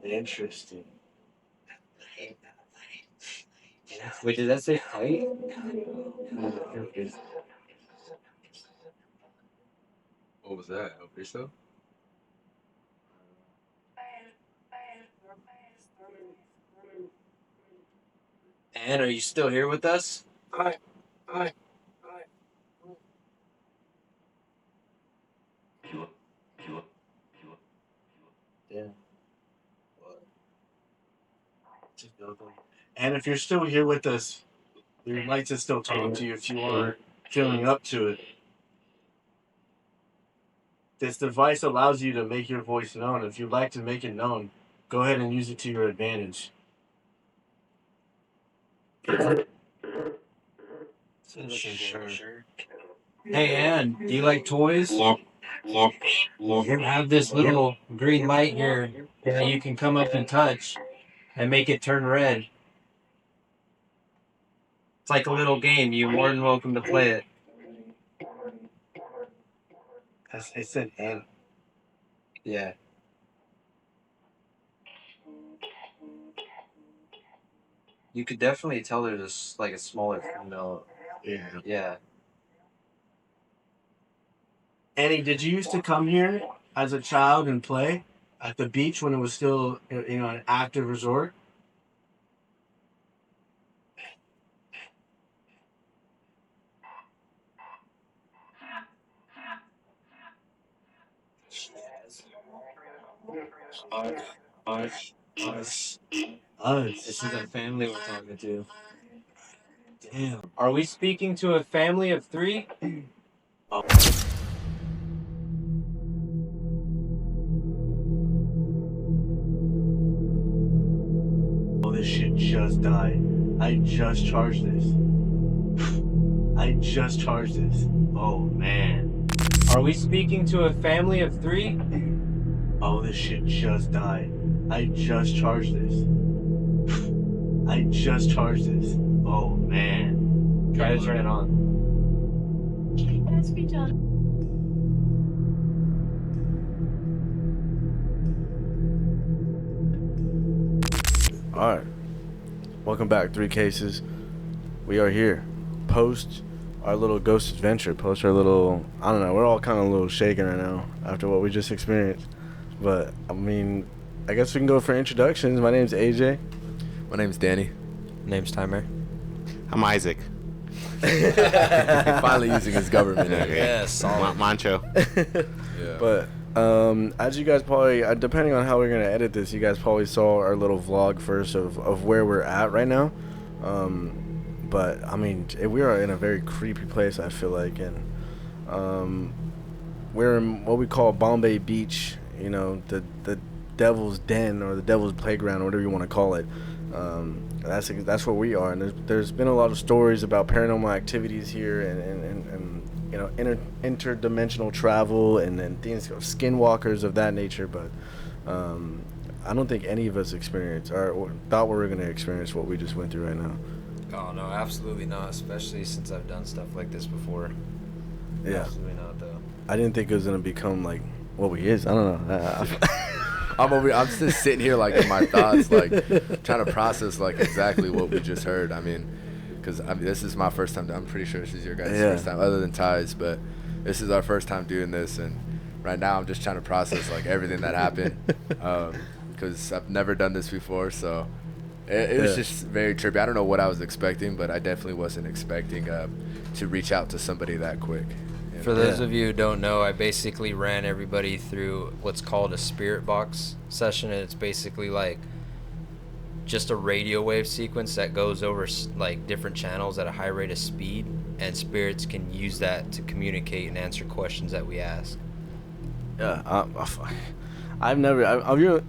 Interesting. Wait, did that say height? What was that? El Cristo? Anne, are you still here with us? Yeah. And if you're still here with us, we'd like to still talk to you if you are feeling up to it. This device allows you to make your voice known. If you'd like to make it known, go ahead and use it to your advantage. Sure. Hey, Anne, do you like toys? You have this little green light here that you can come up and touch and make it turn red. It's like a little game. You're more than welcome to play it. It said and. Yeah. You could definitely tell there's like a smaller female. Yeah. Yeah. Annie, did you used to come here as a child and play at the beach when it was still, an active resort? Us. This is a family we're talking to. Damn. Are we speaking to a family of 3? Oh, this shit just died. I just charged this. Oh, man. Are we speaking to a family of 3? Oh, this shit just died. I just charged this. Oh, man. Try to turn it on. That's good job. All right. Welcome back, 3 Cases. We are here. Post our little ghost adventure. Post our little, I don't know, we're all kind of a little shaken right now after what we just experienced. But, I mean, I guess we can go for introductions. My name's AJ. My name's Danny. Name's Timer. I'm Isaac. Finally using his government name. Yes, Mancho. Yeah. But as you guys probably, depending on how we're going to edit this, you guys probably saw our little vlog first of where we're at right now. But, I mean, we are in a very creepy place, I feel like. And we're in what we call Bombay Beach, the devil's den or the devil's playground or whatever you want to call it. That's where we are. And there's been a lot of stories about paranormal activities here and interdimensional travel and things, skinwalkers of that nature. But I don't think any of us experienced or thought we were going to experience what we just went through right now. Oh no, absolutely not. Especially since I've done stuff like this before. Yeah. Absolutely not, though. I didn't think it was going to become like what we is. I don't know. I'm just sitting here like in my thoughts, like trying to process like exactly what we just heard. I mean, because this is my first time. I'm pretty sure this is your guys' first time, other than Ty's, but this is our first time doing this, and right now I'm just trying to process like everything that happened, because I've never done this before, so it was just very trippy. I don't know what I was expecting, but I definitely wasn't expecting to reach out to somebody that quick. For those of you who don't know, I basically ran everybody through what's called a spirit box session, and it's basically like just a radio wave sequence that goes over like different channels at a high rate of speed, and spirits can use that to communicate and answer questions that we ask. Yeah, I've never.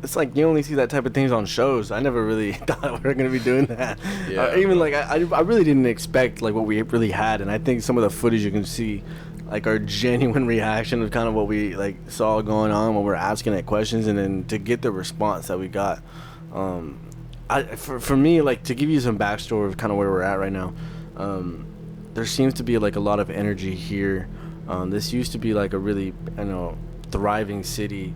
it's like you only see that type of things on shows. I never really thought we were gonna be doing that. Yeah. Even like I really didn't expect like what we really had, and I think some of the footage you can see, like our genuine reaction of kind of what we like saw going on when we're asking it questions, and then to get the response that we got. For me, like to give you some backstory of kind of where we're at right now, there seems to be like a lot of energy here. This used to be like a really thriving city.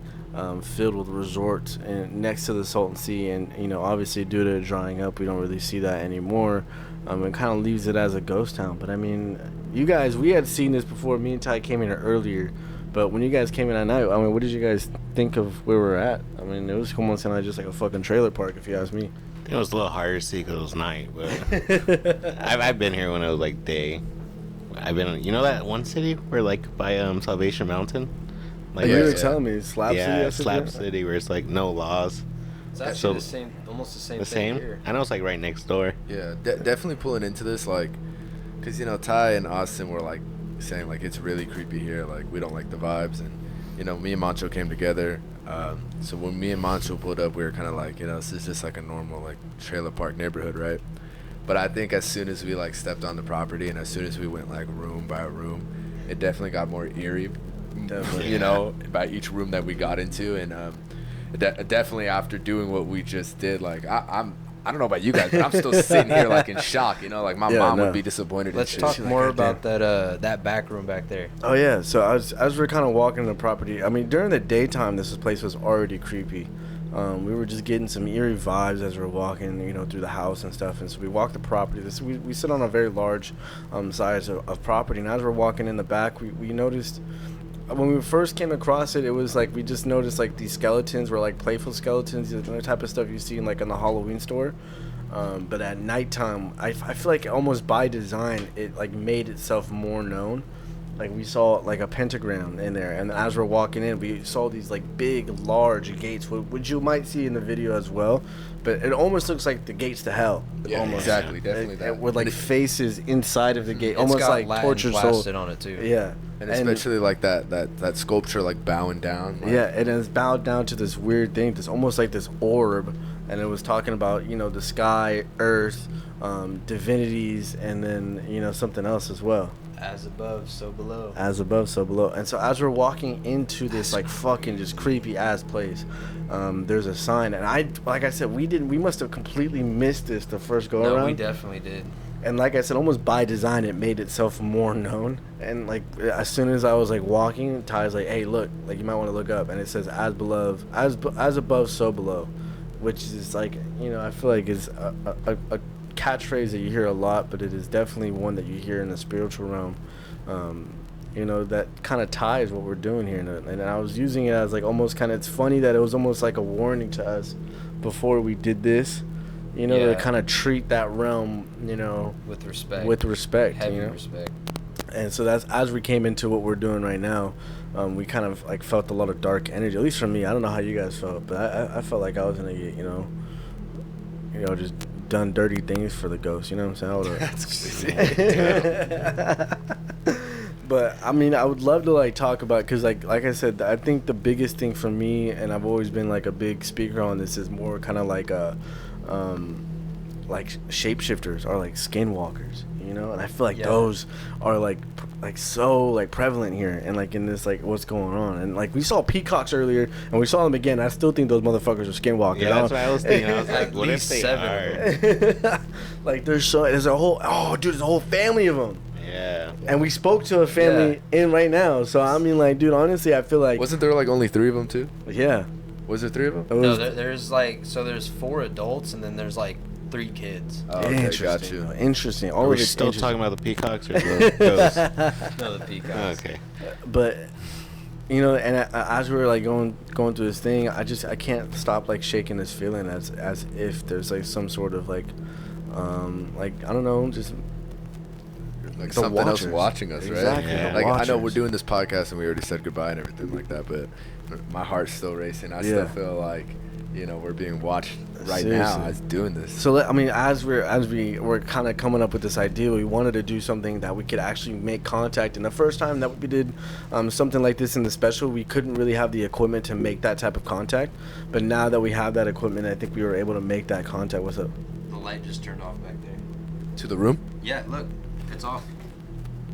Filled with resorts and next to the Salton Sea, and obviously due to it drying up, we don't really see that anymore. It kind of leaves it as a ghost town. But I mean, you guys, we had seen this before. Me and Ty came in here earlier, but when you guys came in at night, I mean, what did you guys think of where we're at? I mean, it was almost like just like a fucking trailer park, if you ask me. I think it was a little harder to see because it was night, but I've been here when it was like day. I've been, that one city where like by Salvation Mountain. Like, you were telling me, Slab City. Slab City, where it's like no laws. It's actually the same, almost the same The thing same? here. I know it's like right next door. Yeah, definitely pulling into this, like, because, Ty and Austin were, like, saying, like, it's really creepy here. Like, we don't like the vibes. And, me and Mancho came together. So when me and Mancho pulled up, we were kind of like, this is just like a normal, like, trailer park neighborhood, right? But I think as soon as we, like, stepped on the property and as soon as we went, like, room by room, it definitely got more eerie. Definitely. By each room that we got into. And definitely after doing what we just did, like, I don't know about you guys, but I'm still sitting here like in shock, like my mom would be disappointed. Let's and talk shit. more about that back room back there. Oh yeah, so as we're kind of walking the property, I mean, during the daytime, this place was already creepy. We were just getting some eerie vibes as we're walking, through the house and stuff. And so we walked the property. We sit on a very large size of property. And as we're walking in the back, we noticed. When we first came across it, it was like we just noticed like these skeletons were like playful skeletons, the type of stuff you see in like in the Halloween store. But at nighttime, I feel like almost by design, it like made itself more known. Like we saw like a pentagram in there, and as we're walking in, we saw these like big, large gates, which you might see in the video as well. But it almost looks like the gates to hell. Yeah, almost. exactly, definitely that. With like faces inside of the gate, It's almost got like Latin torture souls. blasted on it too. Yeah. And especially like that sculpture like bowing down. Like, yeah, it is bowed down to this weird thing, this almost like this orb, and it was talking about the sky, earth, divinities, and then something else as well. As above, so below. As above, so below. And so as we're walking into this like fucking just creepy ass place, there's a sign, and like I said, we must have completely missed this the first go around. No, we definitely did. And like I said, almost by design, it made itself more known. And like as soon as I was like walking, Ty's like, "Hey, look! Like you might want to look up." And it says, "As above, so below," which is like I feel like is a catchphrase that you hear a lot, but it is definitely one that you hear in the spiritual realm. That kind of ties what we're doing here. And I was using it as like almost kind of. It's funny that it was almost like a warning to us before we did this. To kind of treat that realm, with respect. With respect, Heavy respect. And so that's as we came into what we're doing right now, we kind of like felt a lot of dark energy. At least for me, I don't know how you guys felt, but I felt like I was gonna get, just done dirty things for the ghost. You know what I'm saying? That's But I mean, I would love to like talk about, because like I said, I think the biggest thing for me, and I've always been like a big speaker on this, is more kind of like like shapeshifters or like skinwalkers, and I feel like those are like so like prevalent here, and like in this like what's going on. And like we saw peacocks earlier, and we saw them again. I still think those motherfuckers are skinwalkers. Yeah, that's what I was thinking. I was like, what if they are? Like there's a whole family of them. Yeah. And we spoke to a family in right now, so I mean, like, dude, honestly, I feel like wasn't there like only 3 of them too? Yeah. Was there 3 of them? No, there's like, so there's 4 adults and then there's like 3 kids. Oh, okay, interesting. got you. Interesting. Are we still talking about the peacocks or the ghosts? No, the peacocks. Okay. But and as we were like going through this thing, I can't stop like shaking this feeling as if there's like some sort of like I don't know, just like something else watching us, exactly. Right? Yeah. Like I know we're doing this podcast and we already said goodbye and everything like that, but my heart's still racing. I still feel like we're being watched right Seriously. now as doing this. So I mean, as we're kind of coming up with this idea, we wanted to do something that we could actually make contact. And the first time that we did something like this in the special, we couldn't really have the equipment to make that type of contact. But now that we have that equipment, I think we were able to make that contact. What's up? The light just turned off back there. To the room? Yeah, look, it's off.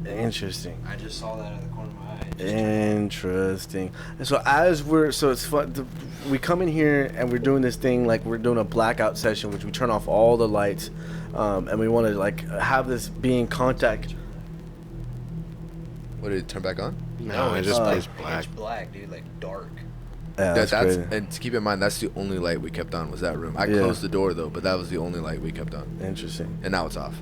Interesting. I just saw that out of the corner of my eye. It just turned Interesting. And so it's fun. We come in here and we're doing this thing like we're doing a blackout session, which we turn off all the lights, and we want to like have this be in contact. What, did it turn back on? No, it it's just like plays black. pitch black, dude, like dark. Yeah, That's crazy. and to keep in mind, that's the only light we kept on was that room. I Yeah. closed the door though, but that was the only light we kept on, Interesting. and now it's off.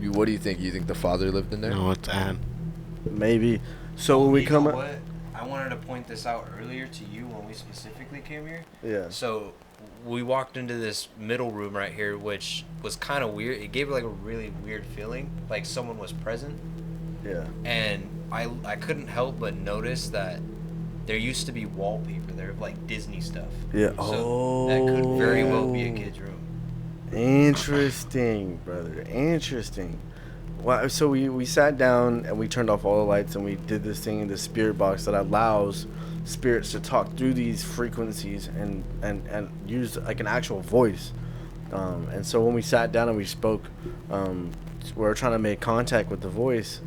What do you think? You think the father lived in there? No, it's Ann. Maybe. So when we You come know up, what? I wanted to point this out earlier to you when we specifically came here. yeah. So we walked into this middle room right here, which was kind of weird. It gave like a really weird feeling, like someone was present. Yeah. And I couldn't help but notice that there used to be wallpaper there of like Disney stuff. Yeah. So that could very well be a kid's room. Interesting, brother. Interesting. Well, so we sat down and we turned off all the lights and we did this thing in the spirit box that allows spirits to talk through these frequencies and use like an actual voice. And so when we sat down and we spoke, we were trying to make contact with the voice.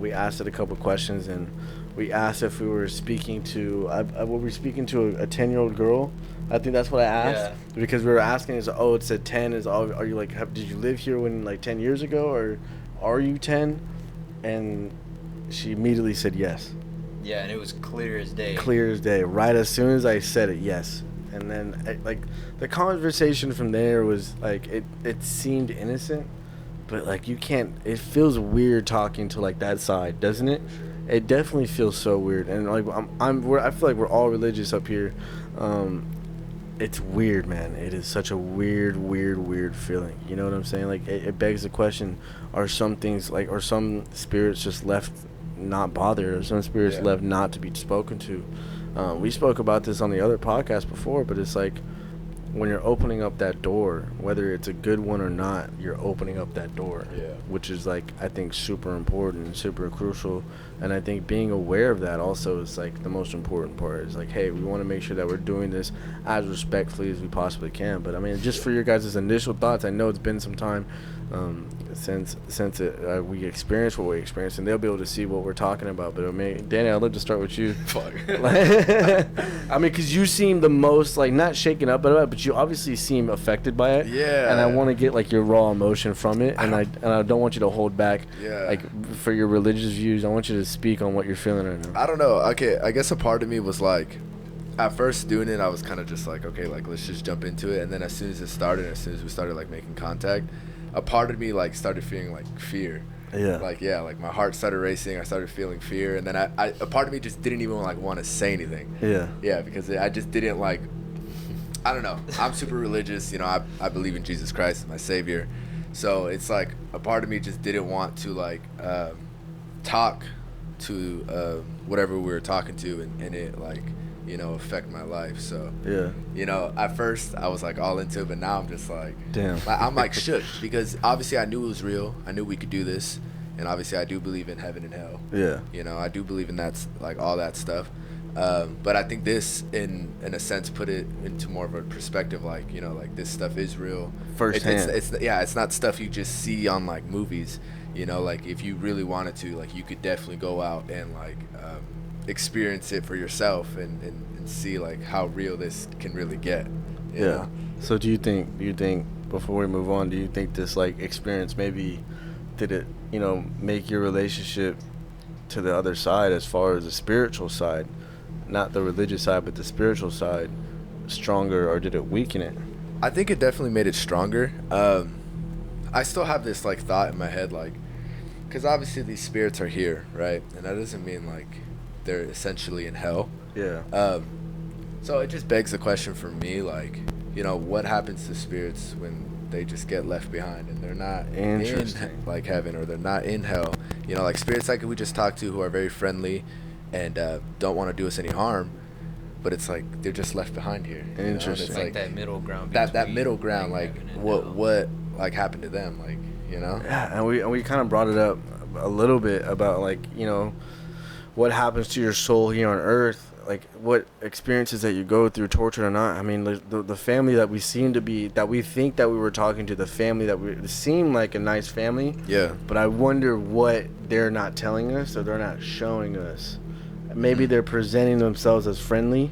We asked it a couple questions and we asked if we were speaking to, were we speaking to a 10-year-old girl? I think that's what I asked because we were asking is, oh, it said 10 is, are you like, did you live here when like 10 years ago or are you 10? And she immediately said yes. Yeah, and it was clear as day. Clear as day. Right as soon as I said it, yes. And then like the conversation from there was like, it seemed innocent, but like you can't, it feels weird talking to like that side, doesn't it? It definitely feels so weird. And like I feel like we're all religious up here. It's weird, man. It is such a weird feeling. You know what I'm saying? Like it begs the question: are some things like, are some spirits just left not bothered, or some spirits left not to be spoken to? We spoke about this on the other podcast before, but it's like when you're opening up that door, whether it's a good one or not, you're opening up that door, which is like I think super important and super crucial. And I think being aware of that also is like the most important part. Is like, hey, we want to make sure that we're doing this as respectfully as we possibly can. But I mean, just for your guys' initial thoughts, I know it's been some time since we experienced what we experienced, and they'll be able to see what we're talking about. But I mean, Danny, I'd love to start with you. Fuck. I mean, because you seem the most like not shaken up about it, but you obviously seem affected by it. Yeah. And I want to get like your raw emotion from it, and I don't want you to hold back. Yeah. Like for your religious views, I want you to speak on what you're feeling right now. I don't know. Okay, I guess a part of me was like, at first doing it, I was kind of just like, okay, like let's just jump into it. And then as soon as it started, as soon as we started like making contact, a part of me like started feeling like fear. Yeah. Like my heart started racing. I started feeling fear, and then a part of me just didn't even like want to say anything. Yeah. Yeah, because I just didn't like. I don't know. I'm super religious. You know, I believe in Jesus Christ as my savior. So it's like a part of me just didn't want to like talk to whatever we were talking to and it like, you know, affect my life. So Yeah. you know, at first I was like all into it, but now I'm just like, Damn. I'm like shook because obviously I knew it was real. I knew we could do this, and obviously I do believe in heaven and hell. Yeah. You know, I do believe in that's like all that stuff. But I think this, in a sense, put it into more of a perspective. Like, you know, like this stuff is real. Firsthand. It's not stuff you just see on like movies. You know, like if you really wanted to, like you could definitely go out and like experience it for yourself and see like how real this can really get. You know? So do you think before we move on, do you think this like experience maybe did it, you know, make your relationship to the other side as far as the spiritual side, not the religious side, but the spiritual side, stronger, or did it weaken it? I think it definitely made it stronger. I still have this like thought in my head, like, because obviously these spirits are here, right? And that doesn't mean like they're essentially in hell. Yeah. So it just begs the question for me, like, you know, what happens to spirits when they just get left behind and they're not in like heaven, or they're not in hell? You know, like spirits like we just talked to who are very friendly and don't want to do us any harm. but it's like they're just left behind here. You know? And Interesting. it's like that middle ground. that between, middle ground, like heaven and what hell. what like happened to them, like, you know? Yeah, and we kind of brought it up a little bit about, like, you know, what happens to your soul here on Earth, like what experiences that you go through, torture or not. I mean, the family that we seem to be, that we think that we were talking to, the family that we seem like a nice family. Yeah. But I wonder what they're not telling us or they're not showing us. Maybe they're presenting themselves as friendly,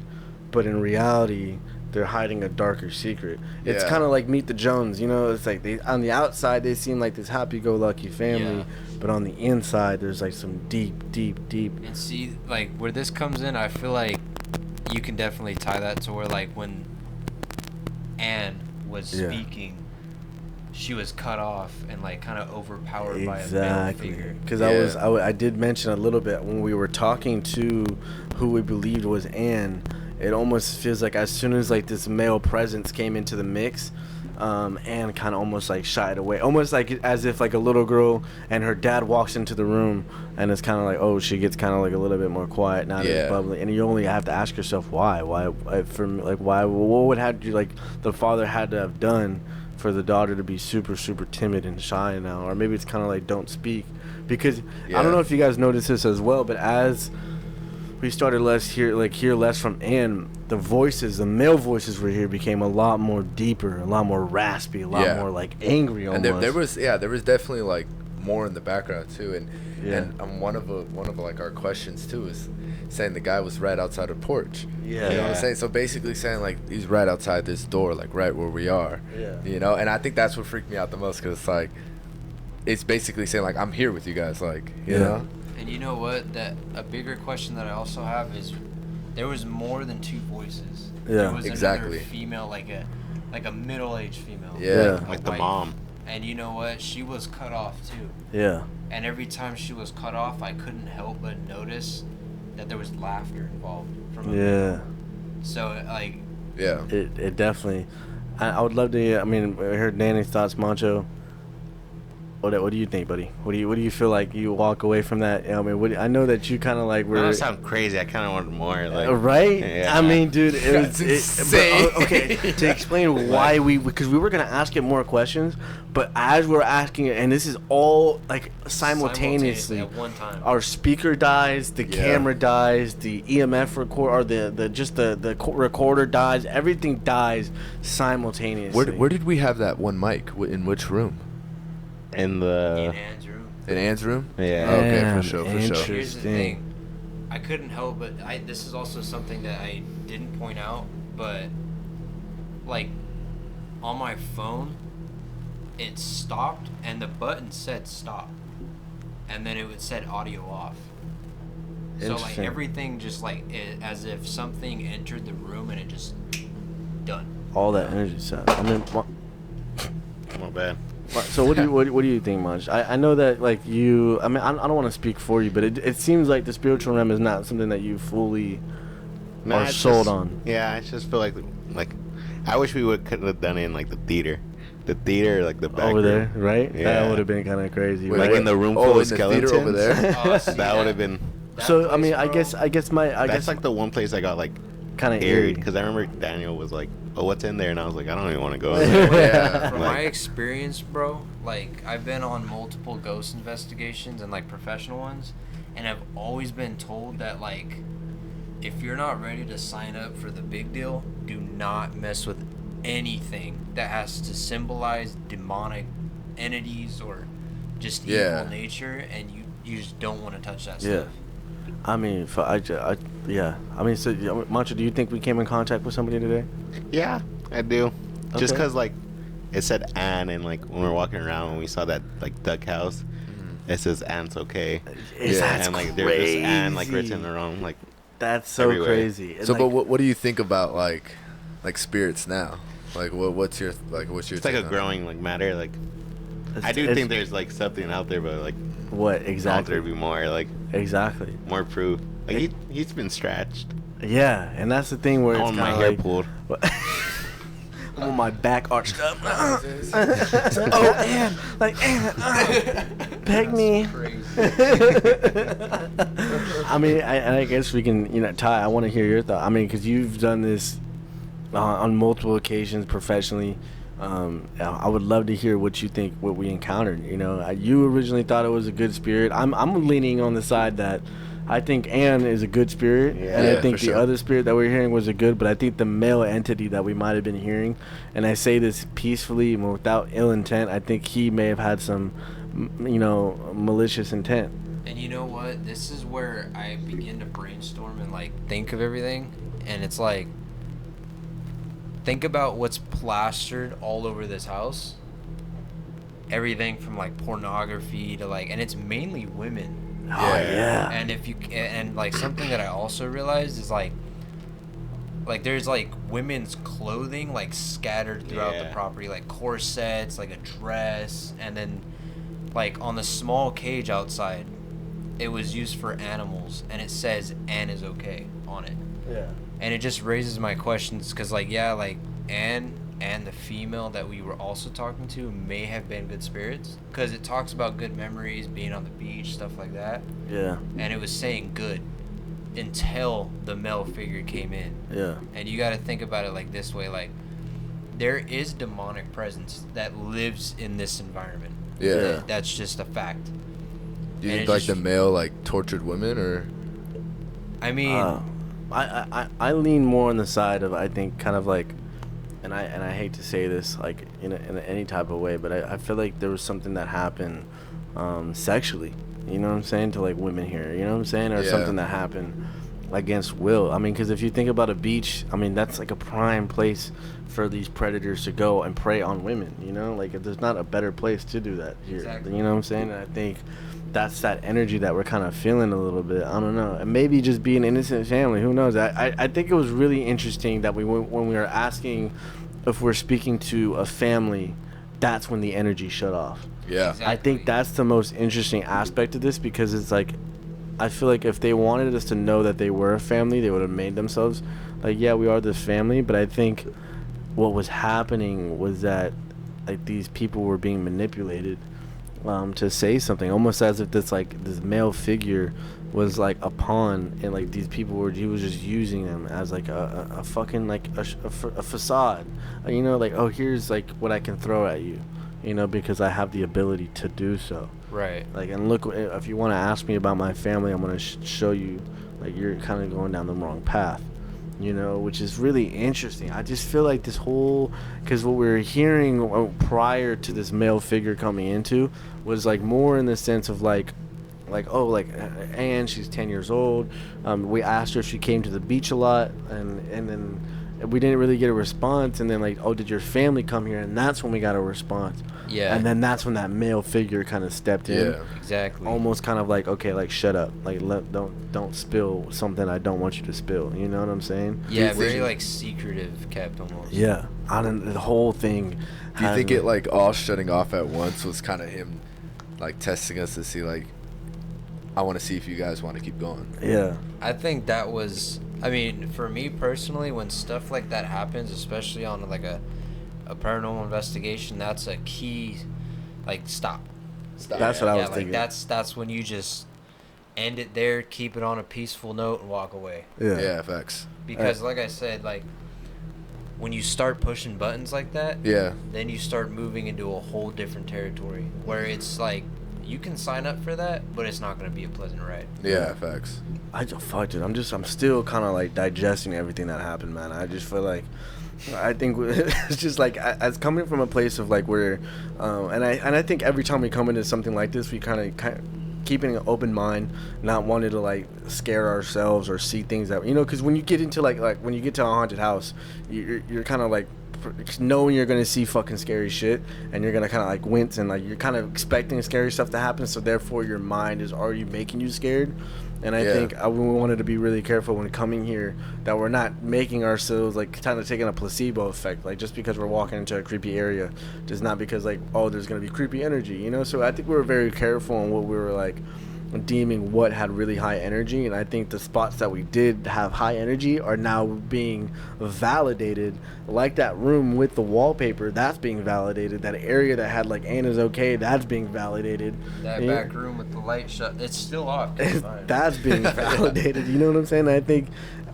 but in reality, they're hiding a darker secret. It's Yeah. kind of like Meet the Jones, you know? It's like on the outside, they seem like this happy-go-lucky family, Yeah. but on the inside, there's like some deep. And see, like, where this comes in, I feel like you can definitely tie that to where, like, when Anne was Yeah. speaking, she was cut off and, like, kind of overpowered by a male Exactly. figure. Because Yeah. I did mention a little bit when we were talking to who we believed was Anne. It almost feels like as soon as like this male presence came into the mix, Anne kind of almost like shied away, almost like as if like a little girl and her dad walks into the room and it's kind of like, oh, she gets kind of like a little bit more quiet, not Yeah. as bubbly, and you only have to ask yourself why why what would have you, like, the father had to have done for the daughter to be super timid and shy now, or maybe it's kind of like don't speak, because I Yeah. don't know if you guys noticed this as well, but as we started hear less from Anne, the male voices were here became a lot more deeper, a lot more raspy, a lot Yeah. more like angry almost. And there was definitely like more in the background too, and Yeah. and one of like our questions too is saying the guy was right outside a porch. Yeah. You know what I'm saying? So basically saying like he's right outside this door, like right where we are. Yeah. You know, and I think that's what freaked me out the most, because it's like it's basically saying like I'm here with you guys, like, you Yeah. know. And you know what? That a bigger question that I also have is, there was more than two voices. Yeah. There was Exactly. another female, like a middle-aged female. Yeah. a Like the wife. mom. And you know what? She was cut off too. Yeah. And every time she was cut off, I couldn't help but notice that there was laughter involved from a Yeah. So like, Yeah. It definitely. I would love to. I mean, I heard Danny's thoughts, Mancho. What do you think, buddy? What do you feel like you walk away from that? I mean, I know that you kind of like That were. don't sound crazy. I kind of wanted more. Like, Right? Yeah. I mean, dude, it was That's insane. okay, to explain why because we were gonna ask it more questions, but as we're asking it, and this is all like simultaneously, at one time. our speaker dies, the Yeah. camera dies, the EMF record, or the recorder dies, everything dies simultaneously. Where did we have that one mic? In which room? in in the Anne's room. In Anne's room? yeah. Okay, for Damn, sure, for sure. Here's the interesting. thing. I couldn't help but this is also something that I didn't point out, but like on my phone it stopped and the button said stop. And then it would set audio off. So like Interesting. everything just like as if something entered the room and it just done. All that energy set. I mean, Not bad. so what do you think, Munch? I know that like you. I mean, I don't want to speak for you, but it seems like the spiritual realm is not something that you fully are it's sold just- on. Yeah, I just feel like I wish we could have done it in like the theater, like the back Over room. there, right? That Yeah. would have been kind of crazy. Wait, Like right? in the room Oh, full in of the skeletons theater over there? Oh, see, that would have been. that So I mean, place, I bro, guess That's like the one place I got like kind of eerie eerie. because I remember Daniel was like, "Oh, what's in there?" And I was like, "I don't even want to go in there." Yeah. From Like- my experience, bro, like I've been on multiple ghost investigations and like professional ones, and I've always been told that like if you're not ready to sign up for the big deal, do not mess with anything that has to symbolize demonic entities or just Yeah. evil nature, and you just don't want to touch that Yeah. stuff. I mean, yeah. I mean, so Mancho, do you think we came in contact with somebody today? Yeah, I do. Just Okay. because like it said Anne, and like when we were walking around and we saw that like duck house, it says Anne's okay. Is Yeah. that's And like there's crazy. this Anne like written in the room like. That's so everywhere. crazy. And, So, like, but what do you think about like spirits now? Like, what's your It's like take a on it? growing like matter. Like I do it's- think there's like something out there, but like what I want there exactly? to be more like Exactly. more proof. Like he's been scratched. Yeah, and that's the thing where I it's want my kinda hair like, pulled. I want my back arched up. Oh, Ann, like Ann, peg me. Crazy. I mean, I guess we can, Ty, I want to hear your thought. I mean, because you've done this on multiple occasions professionally. I would love to hear what you think, what we encountered. You originally thought it was a good spirit. I'm leaning on the side that I think Anne is a good spirit, and I think the other spirit that we're hearing was a good, but I think the male entity that we might have been hearing, and I say this peacefully and without ill intent, I think he may have had some, malicious intent. And you know what? This is where I begin to brainstorm and like think of everything, and it's like, think about what's plastered all over this house. Everything from like pornography to like, and it's mainly women. Oh yeah. And and like something that I also realized is like there's like women's clothing like scattered throughout the property, like corsets, like a dress, and then like on the small cage outside, it was used for animals, and it says "Anne is okay" on it. Yeah. And it just raises my questions, because like Anne and the female that we were also talking to may have been good spirits, because it talks about good memories, being on the beach, stuff like that. Yeah. And it was saying good until the male figure came in. Yeah. And you got to think about it like this way, like there is demonic presence that lives in this environment. Yeah. That's just a fact. Do you think like the male like tortured women, or? I mean, I lean more on the side of, I think, kind of like, and I hate to say this like in any type of way, but I feel like there was something that happened sexually, you know what I'm saying, to like women here, you know what I'm saying, or something that happened against will. I mean, because if you think about a beach, I mean, that's like a prime place for these predators to go and prey on women, like if there's not a better place to do that here. Exactly. You know what I'm saying? And I think that's that energy that we're kind of feeling a little bit. I don't know. And maybe just be an innocent family. Who knows? I think it was really interesting that when we were asking if we're speaking to a family, that's when the energy shut off. Yeah. Exactly. I think that's the most interesting aspect of this, because it's like, I feel like if they wanted us to know that they were a family, they would have made themselves like, yeah, we are this family. But I think what was happening was that like these people were being manipulated to say something, almost as if this male figure was like a pawn, and like these people he was just using them as like a fucking like a facade, like, oh, here's like what I can throw at you, because I have the ability to do so. right. Like, and look, if you want to ask me about my family, I'm going to show you like you're kind of going down the wrong path, which is really interesting. I just feel like this whole, because what we were hearing prior to this male figure coming into was like more in the sense of like Anne, she's 10 years old. We asked her if she came to the beach a lot, and then we didn't really get a response. And then like, oh, did your family come here? And that's when we got a response. Yeah. And then that's when that male figure kind of stepped in. Yeah. Exactly. Almost kind of like, okay, like shut up, like don't spill something I don't want you to spill. You know what I'm saying? Yeah, very like secretive kept almost. Yeah. The whole thing. Do you think it like all shutting off at once was kind of him like testing us to see like, I want to see if you guys want to keep going? Yeah. I think that was, I mean, for me personally, when stuff like that happens, especially on like a paranormal investigation, that's a key, like, stop. That's what I was like, thinking. That's when you just end it there, keep it on a peaceful note, and walk away. Yeah, facts. Because like I said, like, when you start pushing buttons like that, Yeah. then you start moving into a whole different territory where it's like, you can sign up for that, but it's not going to be a pleasant ride. Yeah, facts. I just fucked it. I'm still kind of like digesting everything that happened, man. I just feel like, I think it's just like, as coming from a place of like where, and I think every time we come into something like this, we kind of keeping an open mind, not wanting to like scare ourselves or see things that, because when you get into like when you get to a haunted house, you're kind of like knowing you're gonna see fucking scary shit, and you're gonna kind of like wince, and like you're kind of expecting scary stuff to happen, so therefore your mind is already making you scared. And I think we wanted to be really careful when coming here that we're not making ourselves like kind of taking a placebo effect, like just because we're walking into a creepy area, just not because like, oh, there's gonna be creepy energy, So I think we were very careful on what we were like deeming what had really high energy, and I think the spots that we did have high energy are now being validated. Like that room with the wallpaper, that's being validated. That area that had like Anna's okay, that's being validated. That Yeah. back room with the light shut, it's still off. It's fine. That's being validated. You know what I'm saying? I think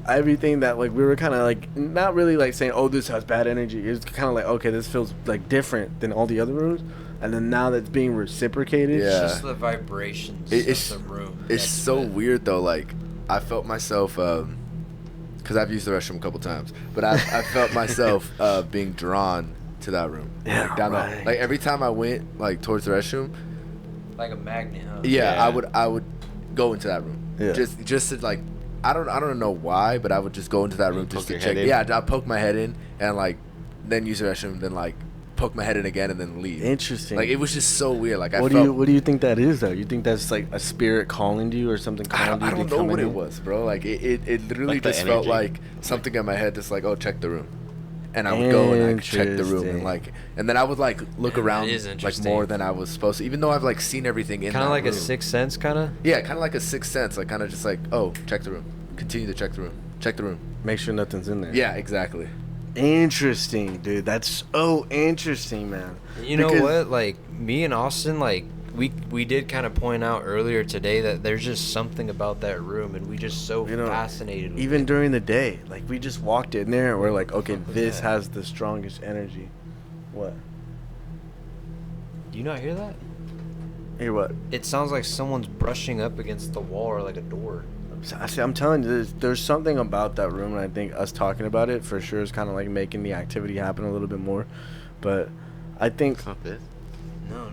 everything that like we were kind of like not really like saying, oh, this has bad energy. It's kind of like, okay, this feels like different than all the other rooms. And then now that's being reciprocated. Yeah. It's just the vibrations It's of the room. it's That's so what- weird though. Like I felt myself because I've used the restroom a couple times, but I felt myself being drawn to that room. Yeah, like, down right. like every time I went like towards the restroom, like a magnet, huh? yeah, I would go into that room. Yeah. Just to like I don't know why, but I would just go into that room Poke just to your check. head in? Yeah, I'd poke my head in and like then use the restroom, then like poke my head in again and then leave. Interesting. Like it was just so weird. Like I what felt. do you think that is though? You think that's like a spirit calling to you or something calling I you don't to know come what in? it was, bro. Like it literally Like the just felt energy? like something in my head, just like, oh, check the room, and I would go and like check the room and like, and then I would like look Man, that around is like interesting. more than I was supposed to, even though I've like seen everything in Kind that of like room. a sixth sense, kind of. Yeah, kind of like a sixth sense, like kind of just like, oh, check the room, continue to check the room, check the room. Make sure nothing's in there. Yeah, exactly. Interesting, dude. That's so interesting, man. You know Because- what? Like me and Austin, like we did kind of point out earlier today that there's just something about that room, and we just so You know, fascinated. With Even it. during the day, like we just walked in there and we're like, okay, Fuck was this that? has the strongest energy. What? Do you not hear that? Hear what? It sounds like someone's brushing up against the wall or like a door. I'm telling you, there's something about that room, and I think us talking about it for sure is kind of like making the activity happen a little bit more. But I think, It's not this. No.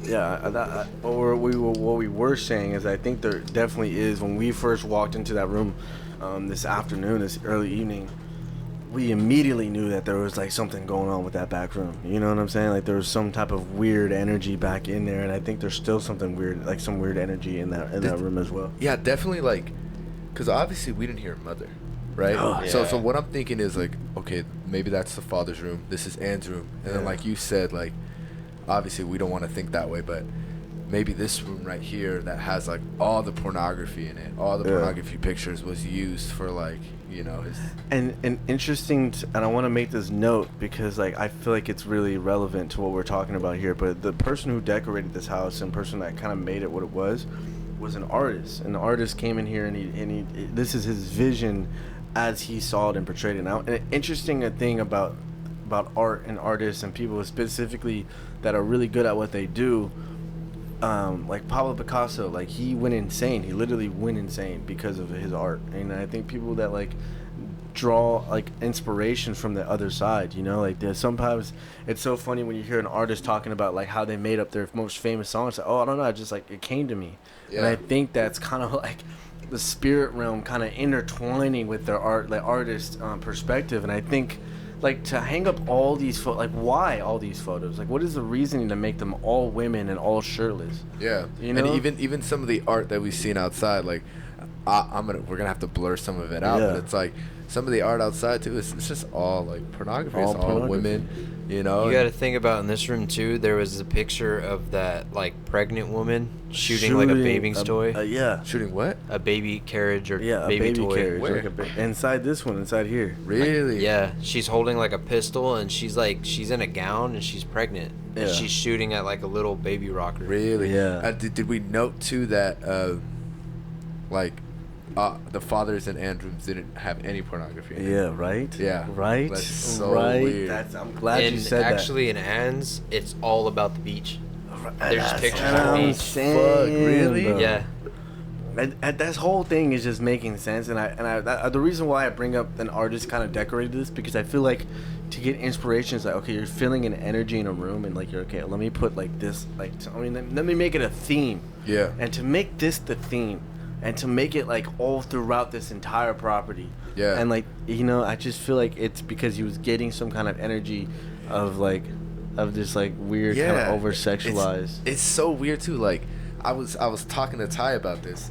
yeah, what we were saying is I think there definitely is. When we first walked into that room this afternoon, this early evening, we immediately knew that there was like something going on with that back room. You know what I'm saying? Like there was some type of weird energy back in there, and I think there's still something weird, like some weird energy in that room as well. Yeah, definitely. Like, because obviously we didn't hear mother, right? Oh, So yeah. what I'm thinking is like, okay, maybe that's the father's room. This is Anne's room, and then Yeah. like you said, like, obviously we don't want to think that way, but maybe this room right here that has like all the pornography in it, all the Yeah. pornography pictures was used for like, you know, his. And interesting, and I want to make this note because like I feel like it's really relevant to what we're talking about here. But the person who decorated this house and person that kind of made it what it was an artist. And the artist came in here and he this is his vision as he saw it and portrayed it. Now, an interesting thing about art and artists and people specifically that are really good at what they do. Like Pablo Picasso, like he went insane. He literally went insane because of his art. And I think people that like draw like inspiration from the other side, you know, like there's sometimes it's so funny when you hear an artist talking about like how they made up their most famous songs. Like, oh, I don't know, just like it came to me. And Yeah. I think that's kind of like the spirit realm kind of intertwining with their art, like artist perspective. And I think like to hang up all these like why all these photos? Like what is the reasoning to make them all women and all shirtless? Yeah, You know? and even some of the art that we've seen outside, like we're gonna have to blur some of it out, Yeah. but it's like some of the art outside too. It's just all like pornography. All It's all pornography. women, you know. You got to and- think about in this room too. There was a picture of that like pregnant woman shooting like a baby's toy, Yeah. shooting what? a baby carriage or Yeah, baby, a baby toy. carriage. Where? Like inside this one, inside here. Really? Yeah, she's holding like a pistol and she's in a gown and she's pregnant. And Yeah. she's shooting at like a little baby rocker. Really? Yeah. Did we note too that the fathers in Anne's rooms didn't have any pornography? In it? Yeah, right? Yeah. Right? That's so right. weird. I'm glad And you said actually in Anne's, it's all about the beach. that. there's just pictures what of I'm beach. saying, really? bro. Yeah. And this whole thing is just making sense, the reason why I bring up an artist kind of decorated this because I feel like to get inspiration is like, okay, you're feeling an energy in a room and like you're okay, let me put like this, like let me make it a theme. Yeah. And to make this the theme and to make it like all throughout this entire property. Yeah. And like, you know, I just feel like it's because he was getting some kind of energy of like of this like weird kind of over sexualized. It's so weird too. Like I was talking to Ty about this.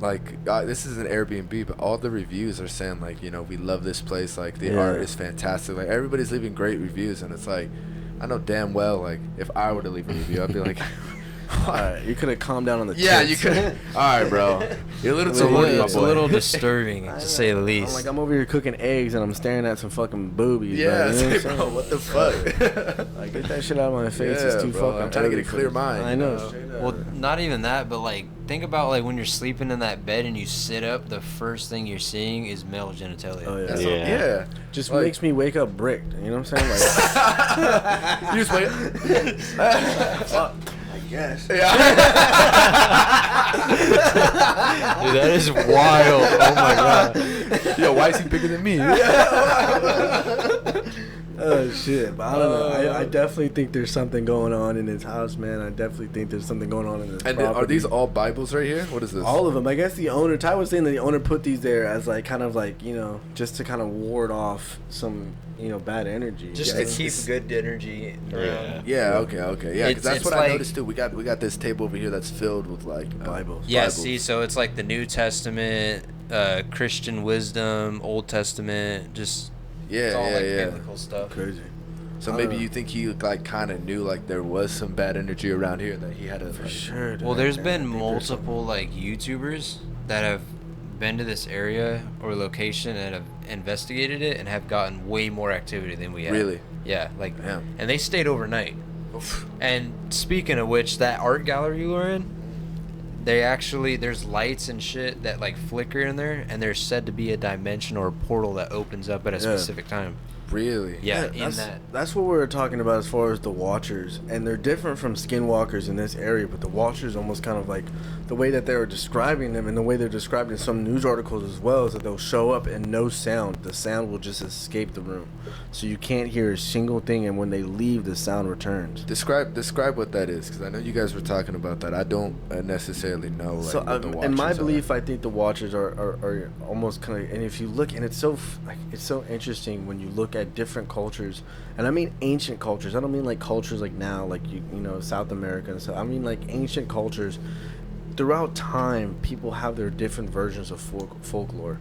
This is an Airbnb, but all the reviews are saying like, you know, we love this place. Like the art is fantastic. Like everybody's leaving great reviews, and it's like, I know damn well like if I were to leave a review, I'd be like, All right, you could have calmed down on the. Yeah, tits. you could. All right, bro. You're a little too horny, my It's a boy. little disturbing, to say the I'm least. like, I'm over here cooking eggs and I'm staring at some fucking boobies. Yeah, bro. You know say, what I'm bro, saying? what the fuck? Like, get that shit out of my face. Yeah, It's too bro, fucking. I'm trying to get a early for clear this. mind, I you know. know? Straight up. Well, not even that, but like, think about like when you're sleeping in that bed and you sit up, the first thing you're seeing is male genitalia. Oh yeah. That's Yeah. yeah. Just Like- makes me wake up bricked. You know what I'm saying? Like, You just wait. fuck. I guess. Dude, that is wild. Oh my god. Yo, why is he bigger than me? Oh shit! But I don't know. I definitely think there's something going on in his house, man. I definitely think there's something going on in his And property. are these all Bibles right here? What is this? All of them. I guess the owner, Ty was saying that the owner put these there as like kind of like, you know, just to kind of ward off some, you know, bad energy. Just Yeah, to keep good energy around. Yeah. Okay. Yeah. It's- Because that's it's what I like- noticed too. We got this table over here that's filled with like Bibles. Yeah, Bibles. see, so it's like the New Testament, Christian wisdom, Old Testament, just it's all Yeah. like Yeah. biblical stuff. Crazy. So maybe you think he like kind of knew like there was some bad energy around here that he had to. For like, sure. Well, there's been I think there's something. multiple like YouTubers that have been to this area or location and have investigated it and have gotten way more activity than we have. Really? Yeah, like, Damn. and they stayed overnight. And speaking of which, that art gallery you were in, there's lights and shit that like flicker in there, and there's said to be a dimension or a portal that opens up at a specific time. Really? Yeah, in that's, that. that's what we were talking about as far as the Watchers, and they're different from Skinwalkers in this area. But the Watchers, almost kind of like the way that they were describing them, and the way they're described in some news articles as well, is that they'll show up and no sound. The sound will just escape the room, so you can't hear a single thing. And when they leave, the sound returns. Describe what that is, because I know you guys were talking about that. I don't necessarily know. Like, So, what the in my Watchers are. belief, I think the Watchers are almost kind of, and if you look, and it's so like it's so interesting when you look at different cultures, and I mean ancient cultures. I don't mean like cultures like now, like you know, South America and stuff. I mean like ancient cultures. Throughout time, people have their different versions of folklore.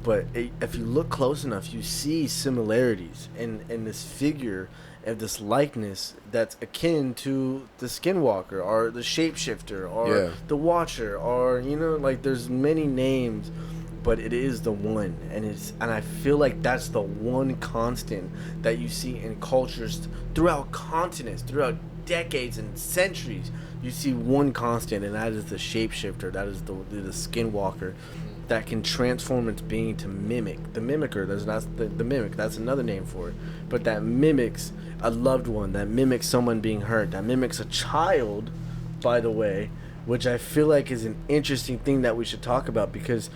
But if you look close enough, you see similarities in this figure of this likeness that's akin to the Skinwalker or the Shapeshifter or the Watcher, or you know, like there's many names, but it is the one, and I feel like that's the one constant that you see in cultures throughout continents, throughout decades and centuries. You see one constant, and that is the Shapeshifter. That is the Skinwalker that can transform its being to mimic. The mimicker, there's not the mimic, that's another name for it. But that mimics a loved one, that mimics someone being hurt, that mimics a child, by the way, which I feel like is an interesting thing that we should talk about, because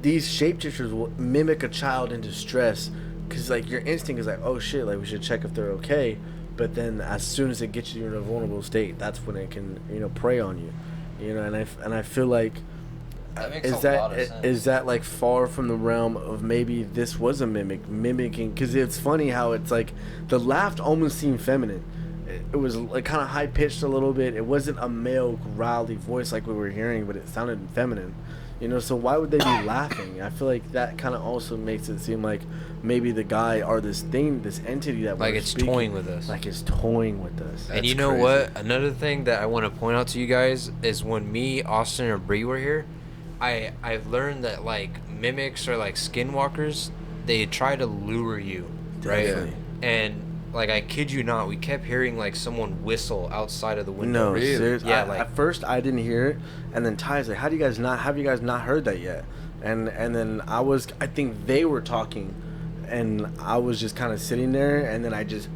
these shapeshifters will mimic a child in distress, because like your instinct is like, oh shit, like we should check if they're okay. But then as soon as it gets you in a vulnerable state, that's when it can, you know, prey on you. You know, and I feel like That makes a lot of sense. is that like far from the realm of maybe this was a mimicking? Because it's funny how it's like the laugh almost seemed feminine. It was like kind of high pitched a little bit. It wasn't a male growly voice like we were hearing, but it sounded feminine. You know, so why would they be laughing? I feel like that kind of also makes it seem like maybe the guy or this thing, this entity that Like we're it's speaking, toying with us. like it's toying with us. And you know what? Another thing that I want to point out to you guys is when me, Austin, and Bree were here, I've learned that like mimics or like skinwalkers, they try to lure you, right? Definitely. And like I kid you not, we kept hearing like someone whistle outside of the window. No, seriously. Yeah, At first I didn't hear it, and then Ty's like, "Have you guys not heard that yet?" And then I think they were talking, and I was just kind of sitting there, and then I just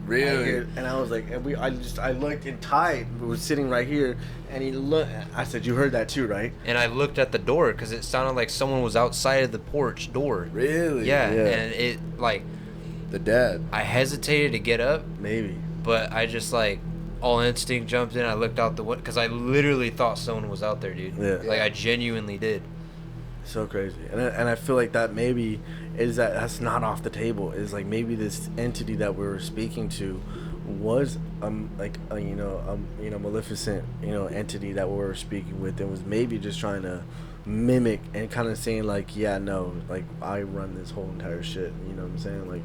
Really? and I was like, I looked, and Ty was sitting right here, and he looked. I said, "You heard that too, right?" And I looked at the door because it sounded like someone was outside of the porch door. Really? Yeah, Yeah. and it like The dad. I hesitated to get up, Maybe. but I just like all instinct jumped in. I looked out the window because I literally thought someone was out there, dude. Yeah. Like I genuinely did. So crazy, and I feel like that maybe that's not off the table. Is like maybe this entity that we were speaking to was like a maleficent entity that we were speaking with, and was maybe just trying to mimic and kind of saying like, yeah, no, like I run this whole entire shit. You know what I'm saying? Like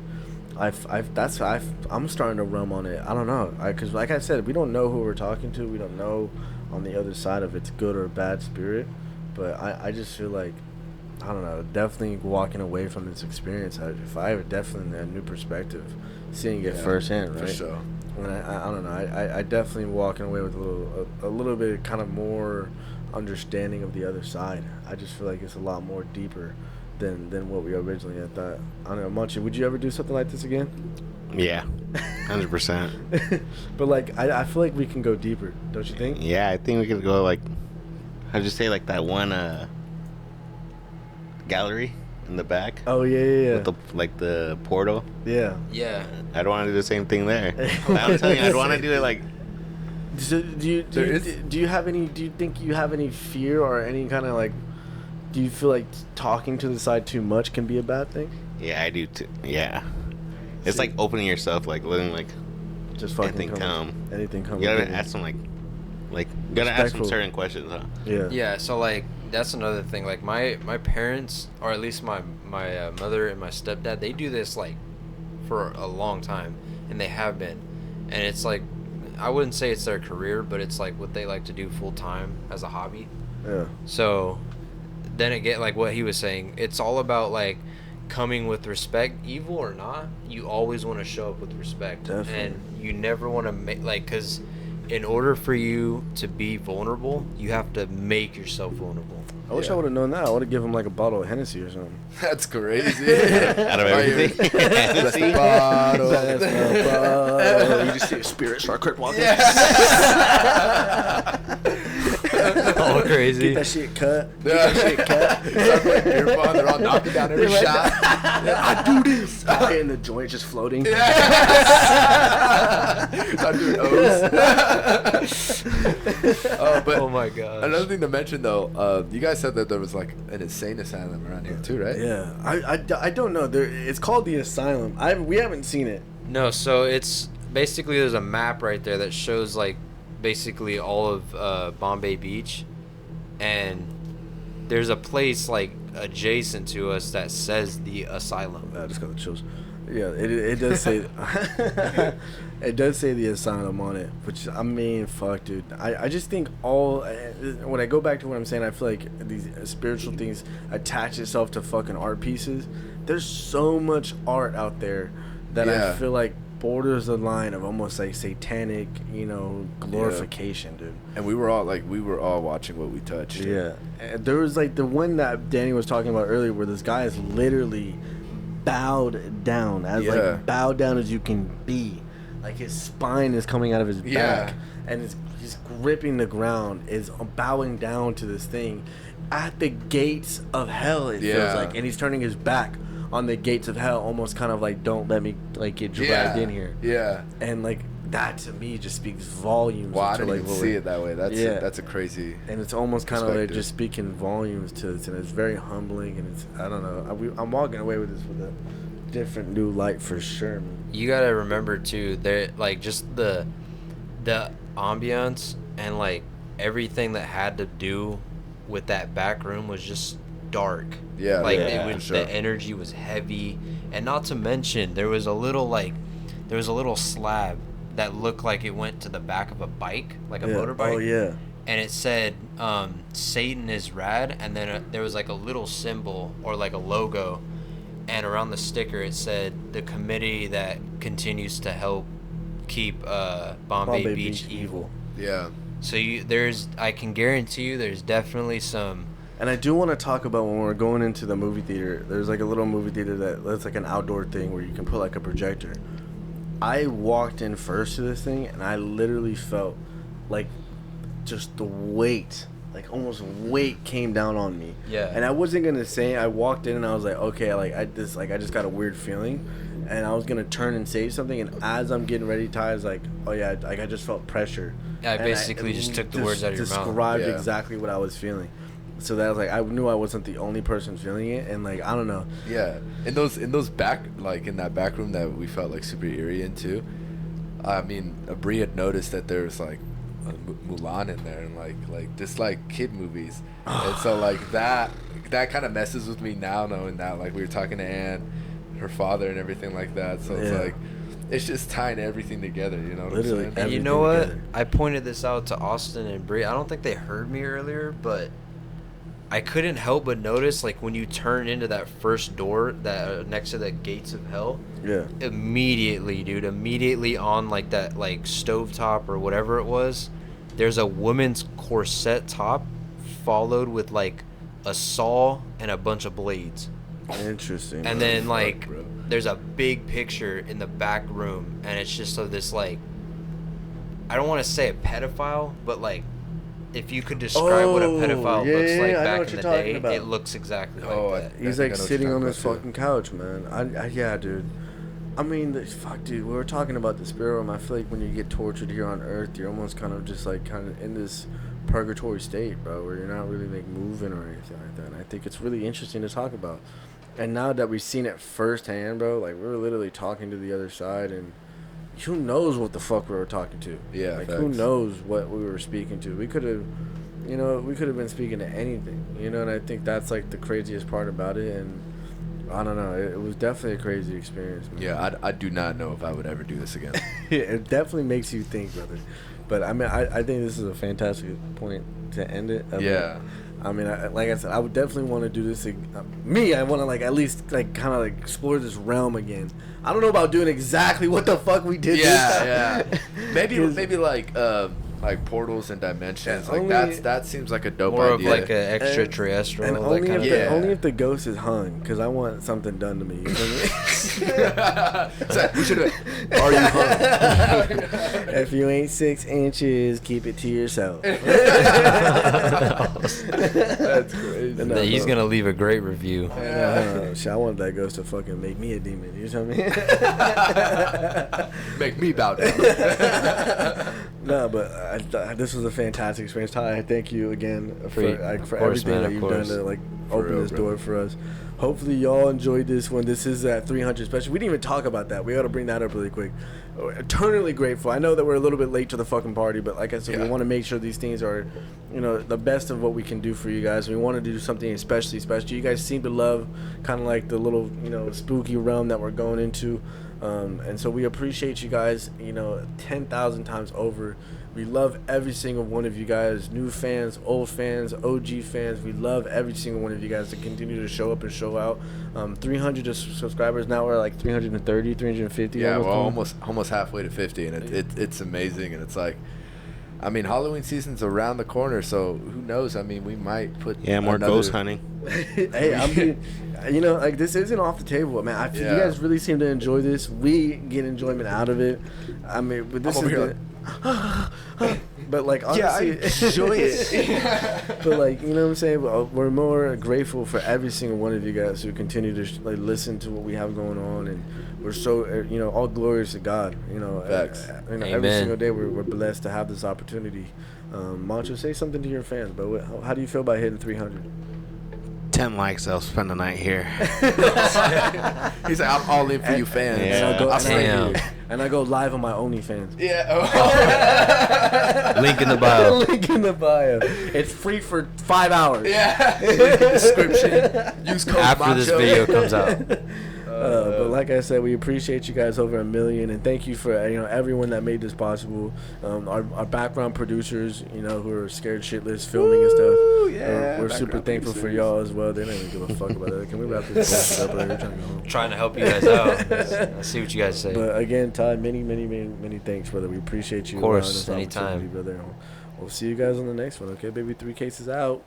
I'm starting to rum on it. I don't know, because like I said, we don't know who we're talking to. We don't know on the other side if it's good or bad spirit. But I just feel like, I don't know, definitely walking away from this experience, if I have definitely a new perspective, seeing it firsthand, right? For sure. And I don't know, I definitely walking away with a little bit kind of more understanding of the other side. I just feel like it's a lot more deeper than what we originally had thought. I don't know, Munchie, would you ever do something like this again? Yeah, 100%. But like, I feel like we can go deeper, don't you think? Yeah, I think we could go like, how'd you say, like that one gallery in the back? Oh yeah. With the portal. Yeah. Yeah. I'd want to do the same thing there. I'm telling you, I'd want to do it like. So do you think you have any fear or any kind of like? Do you feel like talking to the side too much can be a bad thing? Yeah, I do too. Yeah, it's like opening yourself, like letting like just fucking anything come. Anything come. You gotta ask them like you gotta ask them certain questions, huh? Yeah. Yeah, so like that's another thing. Like my parents, or at least my mother and my stepdad, they do this like for a long time, and they have been, and it's like, I wouldn't say it's their career, but it's like what they like to do full time as a hobby. Yeah. So then again, like what he was saying, it's all about like coming with respect, evil or not. You always want to show up with respect. Definitely. And you never want to make like, because in order for you to be vulnerable, you have to make yourself vulnerable. I wish I would have known that. I would have given him like a bottle of Hennessy or something. That's crazy. Out of everything. That's the bottle. That's my bottle. You just see a spirit start crip walking. All crazy. Get that shit cut. Get that shit cut. Start playing beer pong. They're all knocking down every shot. I do this. And the joint just floating. Start doing O's. But Oh my gosh. another thing to mention though, you guys said that there was like an insane asylum around here too, right? Yeah. I don't know. It's called the Asylum. We haven't seen it. No, so it's basically, there's a map right there that shows like basically all of Bombay Beach, and there's a place like adjacent to us that says the Asylum. I just got the chills. Yeah, it does say it does say the Asylum on it, which, I mean, fuck, dude. I just think when I go back to what I'm saying, I feel like these spiritual things attach itself to fucking art pieces. There's so much art out there that I feel like borders the line of almost like satanic, glorification, dude. And we were all watching what we touched. Yeah. And there was like the one that Danny was talking about earlier, where this guy is literally bowed down, bowed down as you can be. Like his spine is coming out of his back, and he's gripping the ground, is bowing down to this thing at the gates of hell, it feels like, and he's turning his back on the gates of hell, almost kind of like, don't let me like get dragged in here. Yeah. And like that to me just speaks volumes. Well, I to, didn't like, even see it that way. That's a crazy. And it's almost kind of like just speaking volumes to us, and it's very humbling, and it's, I don't know. I'm walking away with this with a different new light for sure, man. You gotta remember too, there like just the ambiance and like everything that had to do with that back room was just dark. Yeah, like sure. The energy was heavy, and not to mention there was a little slab that looked like it went to the back of a bike, like a motorbike. Oh yeah. And it said Satan is rad, and then there was like a little symbol or like a logo, and around the sticker it said the committee that continues to help keep Bombay Beach evil. Yeah. So I can guarantee you there's definitely some. And I do want to talk about when we're going into the movie theater, there's like a little movie theater that's like an outdoor thing where you can put like a projector. I walked in first to this thing, and I literally felt like just the weight, like almost weight came down on me. Yeah. And I wasn't going to say, I walked in and I was like, okay, I just got a weird feeling. And I was going to turn and say something, and as I'm getting ready to, I was like, oh yeah, like I just felt pressure. I basically just took the words out of your mouth. Described exactly what I was feeling. So that was like, I knew I wasn't the only person feeling it, and like, I don't know. Yeah, in those back, like in that back room that we felt like super eerie in too. I mean, Brie had noticed that there was like a Mulan in there, and like just like kid movies, and so like that kind of messes with me now, knowing that, like we were talking to Ann, her father and everything like that. So it's like, it's just tying everything together, you know what Literally I'm saying? And you know what? together. I pointed this out to Austin and Bree. I don't think they heard me earlier, but I couldn't help but notice, like, when you turn into that first door that next to the gates of hell, Yeah. immediately, dude, immediately on, like, that, like, stovetop or whatever it was, there's a woman's corset top followed with, like, a saw and a bunch of blades. Interesting. And bro. then, like, bro. there's a big picture in the back room, and it's just of this, like, I don't want to say a pedophile, but, like, if you could describe what a pedophile looks like I know back what in you're the talking day, about. it looks exactly like Oh, that. He's I think like I know what sitting you're on talking this about, too. fucking couch, man. Yeah, dude. I mean, fuck, dude. We were talking about the spirit realm. I feel like when you get tortured here on Earth, you're almost kind of just like kind of in this purgatory state, bro, where you're not really like moving or anything like that. And I think it's really interesting to talk about. And now that we've seen it firsthand, bro, like we're literally talking to the other side, and who knows what the fuck we were talking to? Yeah, like facts. who knows what we were speaking to? We could have. You know, we could have been speaking to anything, you know, and I think that's like the craziest part about it. And I don't know, it was definitely a crazy experience, man. Yeah, I do not know if I would ever do this again. It definitely makes you think, brother. But I mean, I think this is a fantastic point to end it. I mean, like I said, I would definitely want to do this. I want to like at least like kind of like explore this realm again. I don't know about doing exactly what the fuck we did. Yeah, this time. yeah. Maybe like portals and dimensions. Yeah, like that seems like a dope More idea. of like an extraterrestrial. And that only kind if, of Yeah. only if the ghost is hung, because I want something done to me. You feel me? We should have. Are you hung? If you ain't 6 inches, keep it to yourself. That's crazy. No, He's bro. gonna leave a great review. Shit, I want that ghost to fucking make me a demon. You know what I mean? Make me bow down. No, but this was a fantastic experience. Ty, I thank you again for Of course, everything man, that of you've course. done to like open real, this bro. door for us. Hopefully y'all enjoyed this one. This is at 300 special. We didn't even talk about that. We got to bring that up really quick. Eternally grateful. I know that we're a little bit late to the fucking party, but like I said, we Yeah. want to make sure these things are, you know, the best of what we can do for you guys. We want to do something especially special. You guys seem to love kind of like the little, you know, spooky realm that we're going into. And so we appreciate you guys, you know, 10,000 times over. We love every single one of you guys, new fans, old fans, OG fans. We love every single one of you guys to continue to show up and show out. 300 subscribers, now we're like 330, 350. Yeah, well, almost. almost halfway to 50, and it's amazing. And it's like, I mean, Halloween season's around the corner, so who knows? I mean, we might put More another- ghost hunting. Hey, I'm being, you know, like this isn't off the table, man. I feel Yeah. you guys really seem to enjoy this. We get enjoyment out of it. I mean, but this I'm is over the, but like Yeah, I honestly, enjoy it. but like, you know what I'm saying? We're more grateful for every single one of you guys who continue to like listen to what we have going on, and we're so you know, all glories to God. You know, Facts. you know, every Amen. single day we're blessed to have this opportunity. Mancho, say something to your fans, but how do you feel about hitting 300? 10 likes, I'll spend the night here. He's like, I'm all in for you fans. Yeah. And I'll go, I'll stay Damn. here. and I go live on my OnlyFans. Yeah. Link in the bio. Link in the bio. It's free for 5 hours. Yeah. Link in the description. Use code After this Macho. video comes out. But like I said, we appreciate you guys over 1 million, and thank you for everyone that made this possible. Our background producers, you know, who are scared shitless filming and stuff. yeah, We're super background thankful for producers. y'all as well. They don't even give a fuck about that. Can we wrap this bullshit up? We're trying to go home. Trying to help you guys out. I see what you guys say. But again, Todd, many thanks, brother. We appreciate you. Of course, allowing us anytime. opportunity, brother. We'll see you guys on the next one, okay, baby? 3 cases out.